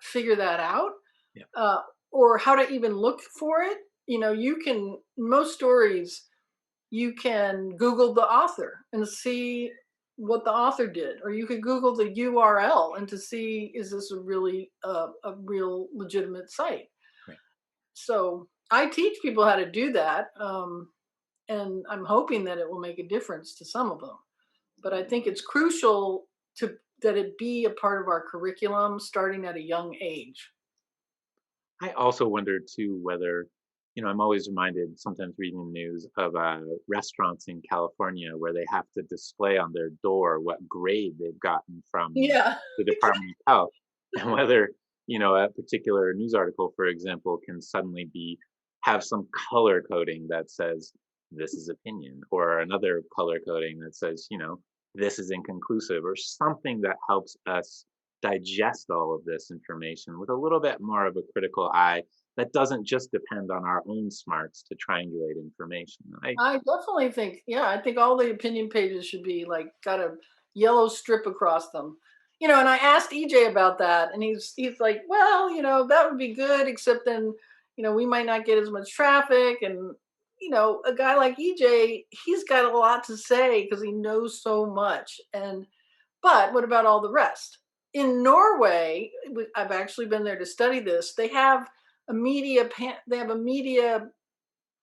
figure that out, Yeah. uh, or how to even look for it. You can, most stories, you can Google the author and see what the author did, or you could Google the URL and to see, is this a real legitimate site. Right. So I teach people how to do that, and I'm hoping that it will make a difference to some of them. But I think it's crucial to that it be a part of our curriculum starting at a young age. I also wonder too whether, I'm always reminded sometimes reading the news of restaurants in California where they have to display on their door what grade they've gotten from Yeah. the Department of Health, and whether, a particular news article, for example, can suddenly have some color coding that says this is opinion, or another color coding that says, this is inconclusive, or something that helps us digest all of this information with a little bit more of a critical eye that doesn't just depend on our own smarts to triangulate information. I definitely think, yeah, I think all the opinion pages should be like got a yellow strip across them. And I asked EJ about that, and he's like, well, that would be good, except then, we might not get as much traffic, and a guy like EJ, he's got a lot to say because he knows so much. And but what about all the rest? In Norway, I've actually been there to study this. They have a media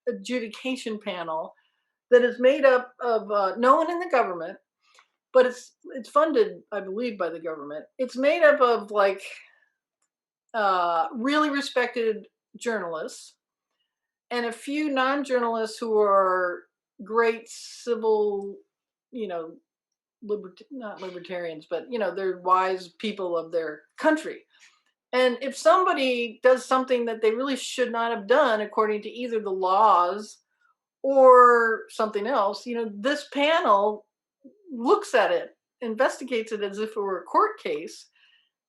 adjudication panel that is made up of no one in the government, but it's funded, I believe, by the government. It's made up of like really respected journalists and a few non-journalists who are great civil, you know, not libertarians, but they're wise people of their country. And if somebody does something that they really should not have done according to either the laws or something else, this panel looks at it, investigates it as if it were a court case,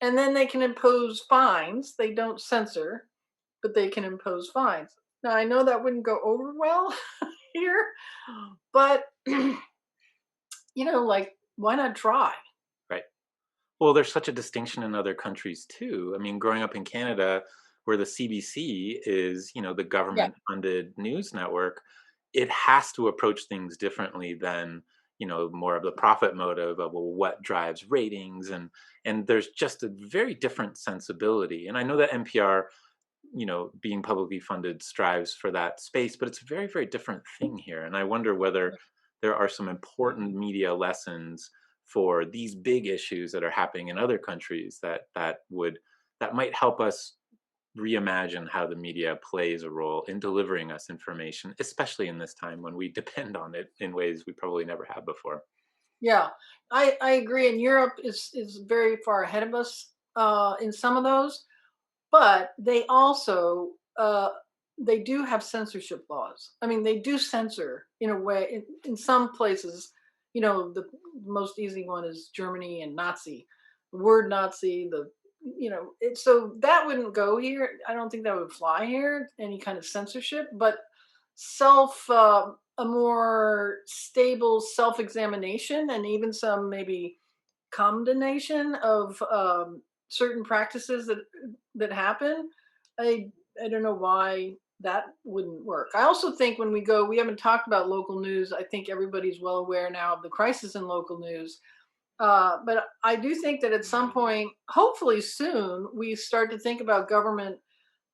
and then they can impose fines. They don't censor, but they can impose fines. Now, I know that wouldn't go over well here, but, like, why not try? Right. Well, there's such a distinction in other countries too. I mean, growing up in Canada, where the CBC is, the Yeah. government-funded news network, it has to approach things differently than, more of the profit motive of, well, what drives ratings, and there's just a very different sensibility. And I know that NPR, being publicly funded strives for that space, but it's a very, very different thing here. And I wonder whether there are some important media lessons for these big issues that are happening in other countries that might help us reimagine how the media plays a role in delivering us information, especially in this time when we depend on it in ways we probably never have before. Yeah, I agree. And Europe is very far ahead of us in some of those, but they do have censorship laws. I mean, they do censor in a way in some places. The most easy one is Germany and Nazi. The word Nazi, so that wouldn't go here. I don't think that would fly here. Any kind of censorship, but a more stable self-examination and even some maybe condemnation of certain practices that happen. I I don't know why. that wouldn't work. I also think when we go, we haven't talked about local news. I think everybody's well aware now of the crisis in local news. But I do think that at some point, hopefully soon, we start to think about government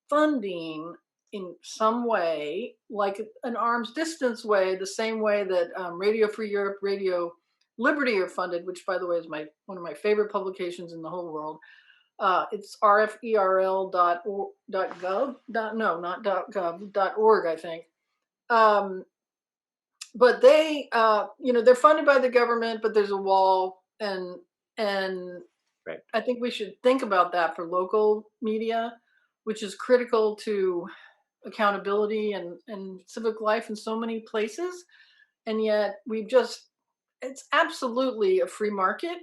funding in some way, like an arm's distance way, the same way that Radio Free Europe, Radio Liberty are funded, which, by the way, is my one of my favorite publications in the whole world. It's rferl.gov. No, not .gov. .org, I think. Um, but they, they're funded by the government, but there's a wall, and Right. I think we should think about that for local media, which is critical to accountability and civic life in so many places. And yet it's absolutely a free market,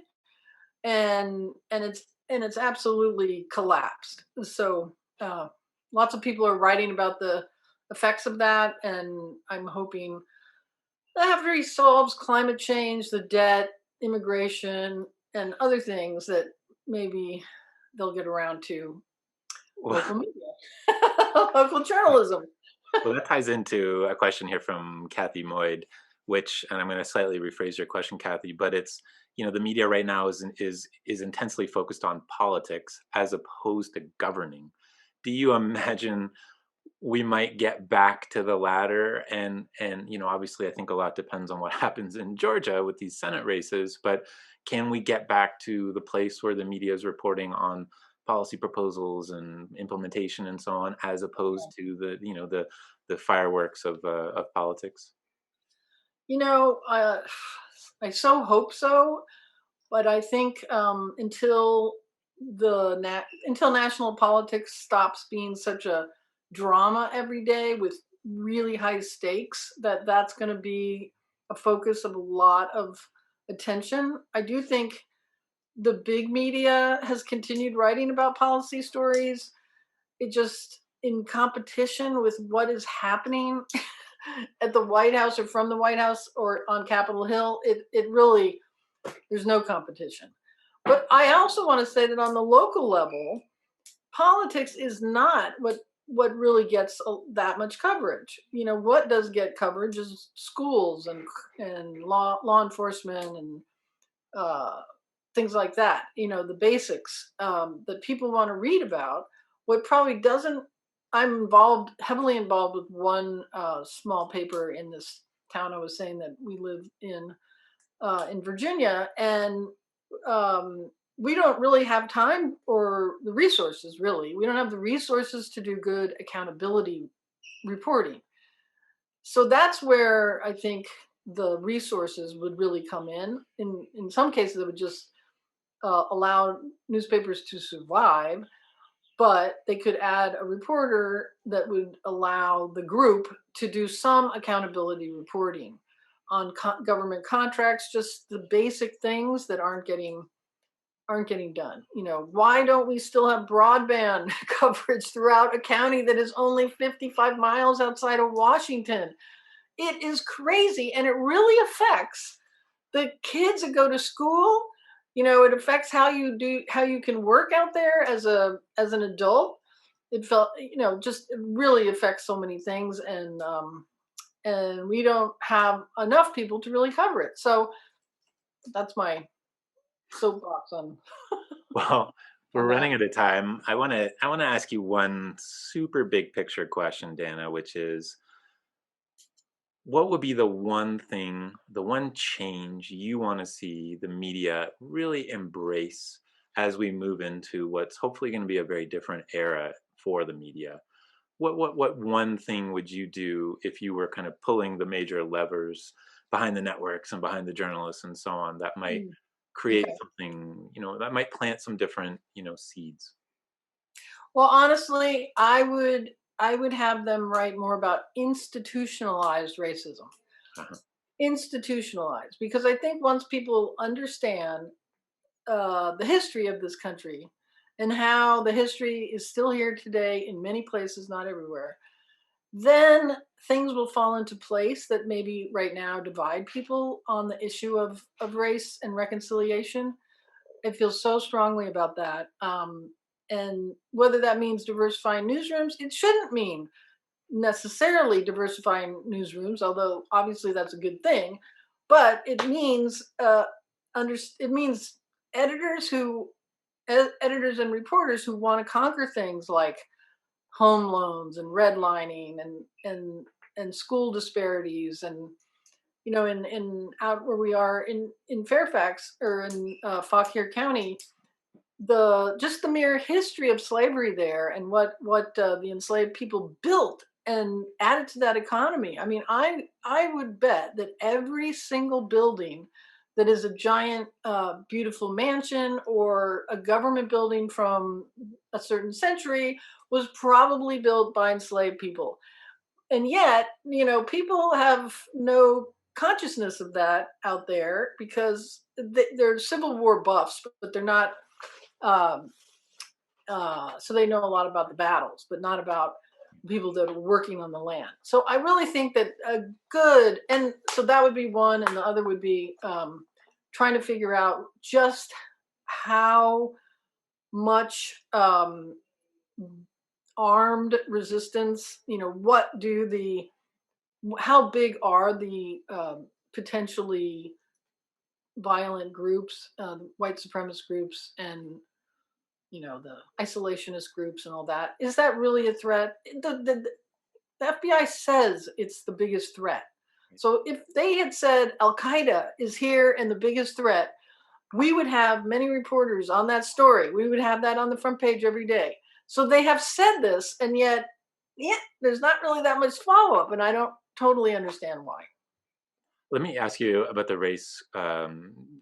and it's absolutely collapsed. So lots of people are writing about the effects of that, and I'm hoping that after he solves climate change, the debt, immigration, and other things, that maybe they'll get around to local Well, media, local journalism. well, that ties into a question here from Kathy Moyd, which, and I'm going to slightly rephrase your question, Kathy, but it's, the media right now is intensely focused on politics as opposed to governing. Do you imagine we might get back to the latter? And obviously, I think a lot depends on what happens in Georgia with these Senate races, but can we get back to the place where the media is reporting on policy proposals and implementation and so on, as opposed to the fireworks of politics? You know, I so hope so, but I think until national politics stops being such a drama every day with really high stakes, that's going to be a focus of a lot of attention. I do think the big media has continued writing about policy stories. It just, in competition with what is happening at the White House or from the White House or on Capitol Hill, it really, there's no competition. But I also want to say that on the local level, politics is not what really gets that much coverage. What does get coverage is schools and law enforcement and uh, things like that. The basics that people want to read about. What probably doesn't. I'm heavily involved with one small paper in this town I was saying that we live in Virginia, and we don't really have time or the resources. Really, we don't have the resources to do good accountability reporting. So that's where I think the resources would really come in. In some cases, it would just allow newspapers to survive, but they could add a reporter that would allow the group to do some accountability reporting on government contracts, just the basic things that aren't getting done. Why don't we still have broadband coverage throughout a county that is only 55 miles outside of Washington? It is crazy, and it really affects the kids that go to school. It affects how you can work out there as an adult. It felt, just it really affects so many things, and we don't have enough people to really cover it. So that's my soapbox on Well, we're on that. running out of time. I want to ask you one super big picture question, Dana, which is, what would be the one thing, the one change you want to see the media really embrace as we move into what's hopefully going to be a very different era for the media? What one thing would you do if you were kind of pulling the major levers behind the networks and behind the journalists and so on, that might Mm, create okay. something, that might plant some different, seeds? Well, honestly, I would have them write more about institutionalized racism. Uh-huh. Institutionalized, because I think once people understand the history of this country and how the history is still here today in many places, not everywhere, then things will fall into place that maybe right now divide people on the issue of race and reconciliation. I feel so strongly about that. And whether that means diversifying newsrooms, it shouldn't mean necessarily diversifying newsrooms, although obviously that's a good thing. But it means it means editors who editors and reporters who want to conquer things like home loans and redlining and school disparities and in out where we are in Fairfax or in Fauquier County, the just the mere history of slavery there and what the enslaved people built and added to that economy. I mean, I would bet that every single building that is a giant, beautiful mansion or a government building from a certain century was probably built by enslaved people. And yet, people have no consciousness of that out there because they're Civil War buffs, but they're not. Um, so they know a lot about the battles, but not about people that are working on the land. So I really think that a good, and so that would be one, and the other would be trying to figure out just how much armed resistance, what do the, how big are the potentially violent groups, white supremacist groups, and the isolationist groups and all that. Is that really a threat? The FBI says it's the biggest threat. So if they had said Al Qaeda is here and the biggest threat, we would have many reporters on that story. We would have that on the front page every day. So they have said this, and yet, yeah, there's not really that much follow up, and I don't totally understand why. Let me ask you about the race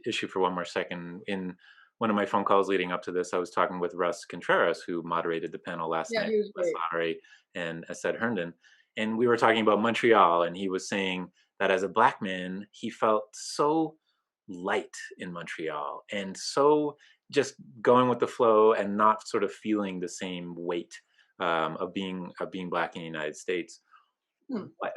issue for one more second. In one of my phone calls leading up to this, I was talking with Russ Contreras, who moderated the panel last Yeah, night, he was Wes great. Lottery and Asad Herndon, and we were talking about Montreal, and he was saying that as a black man, he felt so light in Montreal and so just going with the flow and not sort of feeling the same weight of being black in the United States. Hmm. What,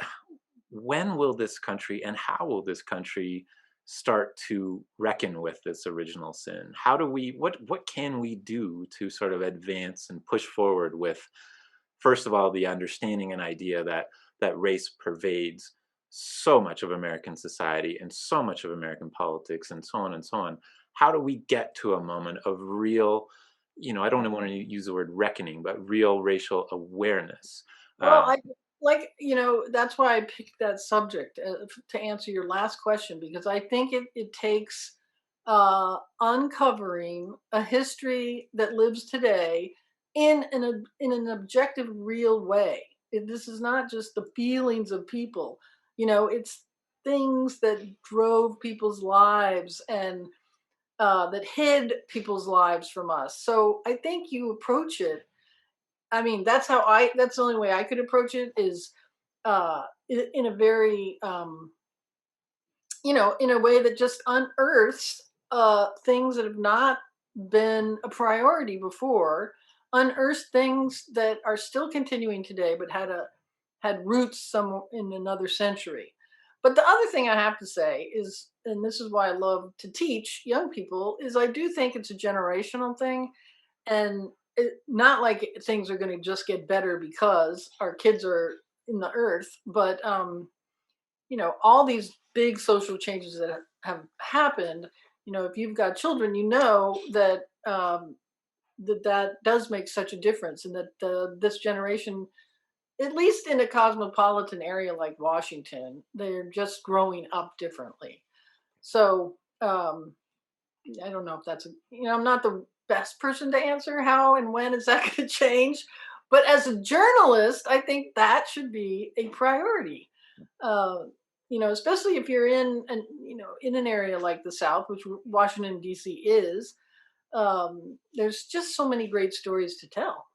when will this country and how will this country start to reckon with this original sin? How do we what can we do to sort of advance and push forward with, first of all, the understanding and idea that race pervades so much of American society and so much of American politics and so on and so on? How do we get to a moment of real, I don't want to use the word reckoning, but real racial awareness? Well, um, I like, that's why I picked that subject to answer your last question, because I think it takes uncovering a history that lives today in an objective, real way. This is not just the feelings of people, it's things that drove people's lives and that hid people's lives from us. So I think you approach it. I mean, that's the only way I could approach it is in a very, in a way that just unearths things that have not been a priority before, unearths things that are still continuing today, but had roots some in another century. But the other thing I have to say is, and this is why I love to teach young people, is I do think it's a generational thing, and not like things are going to just get better because our kids are in the earth, but all these big social changes that have happened. If you've got children, that that does make such a difference, and that this generation, at least in a cosmopolitan area like Washington, they're just growing up differently. So I don't know if that's I'm not the best person to answer how and when is that going to change, but as a journalist, I think that should be a priority. Uh, especially if you're in an area like the South, which Washington D.C. is. There's just so many great stories to tell.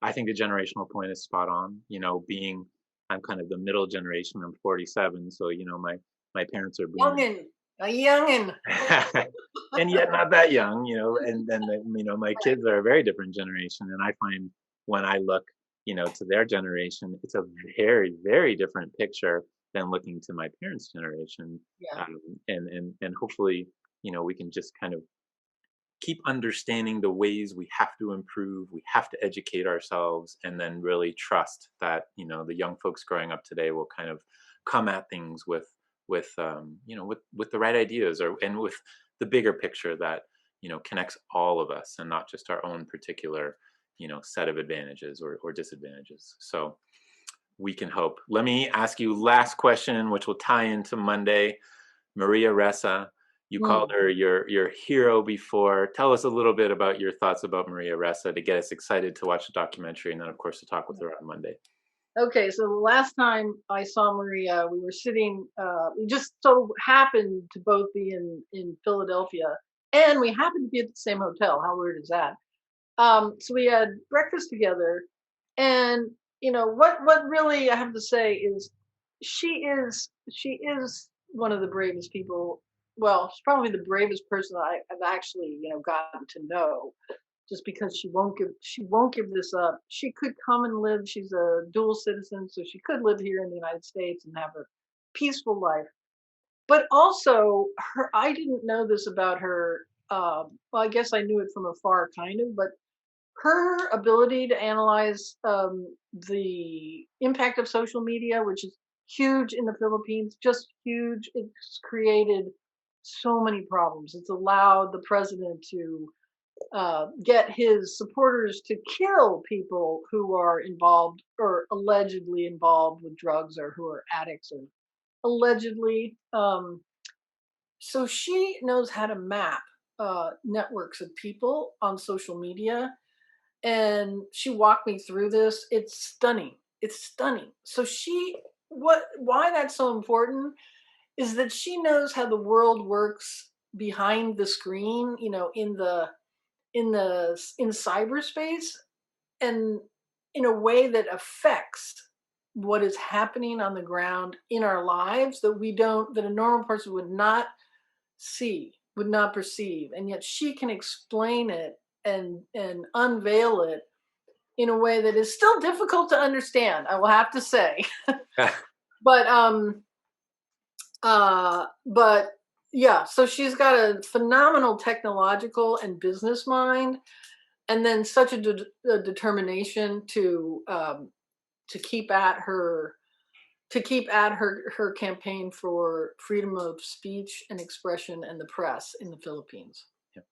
I think the generational point is spot on. I'm kind of the middle generation. I'm 47, so my parents are boomers, Youngin, a youngin. and yet not that young. And then my Right. kids are a very different generation, and I find when I look, to their generation, it's a very very different picture than looking to my parents' generation. Yeah. And hopefully, we can just kind of keep understanding the ways we have to improve, we have to educate ourselves, and then really trust that, the young folks growing up today will kind of come at things with the right ideas, and with the bigger picture that connects all of us, and not just our own particular set of advantages or disadvantages. So we can hope. Let me ask you last question, which will tie into Monday. Maria Ressa, you called Mm. her your hero before. Tell us a little bit about your thoughts about Maria Ressa to get us excited to watch the documentary, and then of course to talk with her on Monday. Okay, so the last time I saw Maria, we were sitting. We just so happened to both be in Philadelphia, and we happened to be at the same hotel. How weird is that? So we had breakfast together, and what really I have to say is she is one of the bravest people. Well, she's probably the bravest person I've actually gotten to know, just because she won't give this up. She could come and live. She's a dual citizen, so she could live here in the United States and have a peaceful life. But also, her I didn't know this about her. Well, I guess I knew it from afar, kind of, but her ability to analyze the impact of social media, which is huge in the Philippines, just huge. It's created so many problems. It's allowed the president to get his supporters to kill people who are involved or allegedly involved with drugs, or who are addicts, or allegedly. So she knows how to map networks of people on social media, and she walked me through this. It's stunning. It's stunning. So why that's so important is that she knows how the world works behind the screen, in cyberspace, and in a way that affects what is happening on the ground in our lives, that a normal person would not see, would not perceive, and yet she can explain it and unveil it in a way that is still difficult to understand, I will have to say. But but yeah, so she's got a phenomenal technological and business mind, and then such a determination to keep at her her campaign for freedom of speech and expression and the press in the Philippines. Yeah.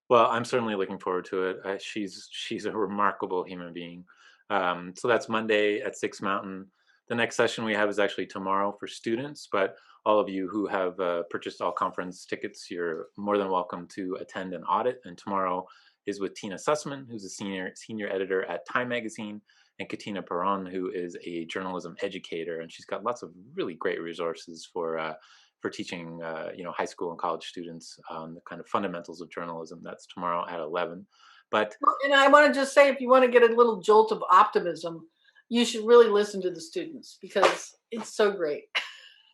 Well, I'm certainly looking forward to it. She's a remarkable human being. So that's Monday at 6 Mountain. The next session we have is actually tomorrow for students, but all of you who have purchased all conference tickets, you're more than welcome to attend an audit. And tomorrow is with Tina Sussman, who's a senior editor at Time Magazine, and Katina Perron, who is a journalism educator, and she's got lots of really great resources for teaching high school and college students the kind of fundamentals of journalism. That's tomorrow at 11. But Well, and I want to just say, if you want to get a little jolt of optimism, you should really listen to the students, because it's so great.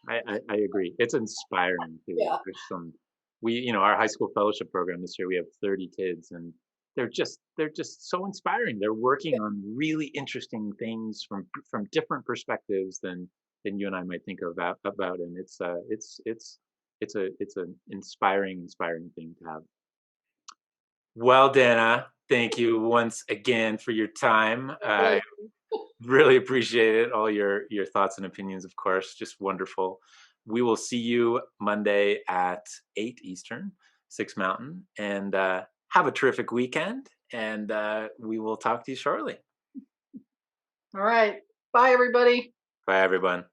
I agree. It's inspiring too. Yeah. There's some our high school fellowship program this year, we have 30 kids, and they're just so inspiring. They're working on really interesting things from different perspectives than you and I might think about, and it's an inspiring thing to have. Well, Dana, thank you once again for your time. Like, I really appreciate it. All your thoughts and opinions, of course, just wonderful. We will see you Monday at 8 Eastern, 6 Mountain, and have a terrific weekend. And we will talk to you shortly. all right. Bye, everybody. Bye, everyone.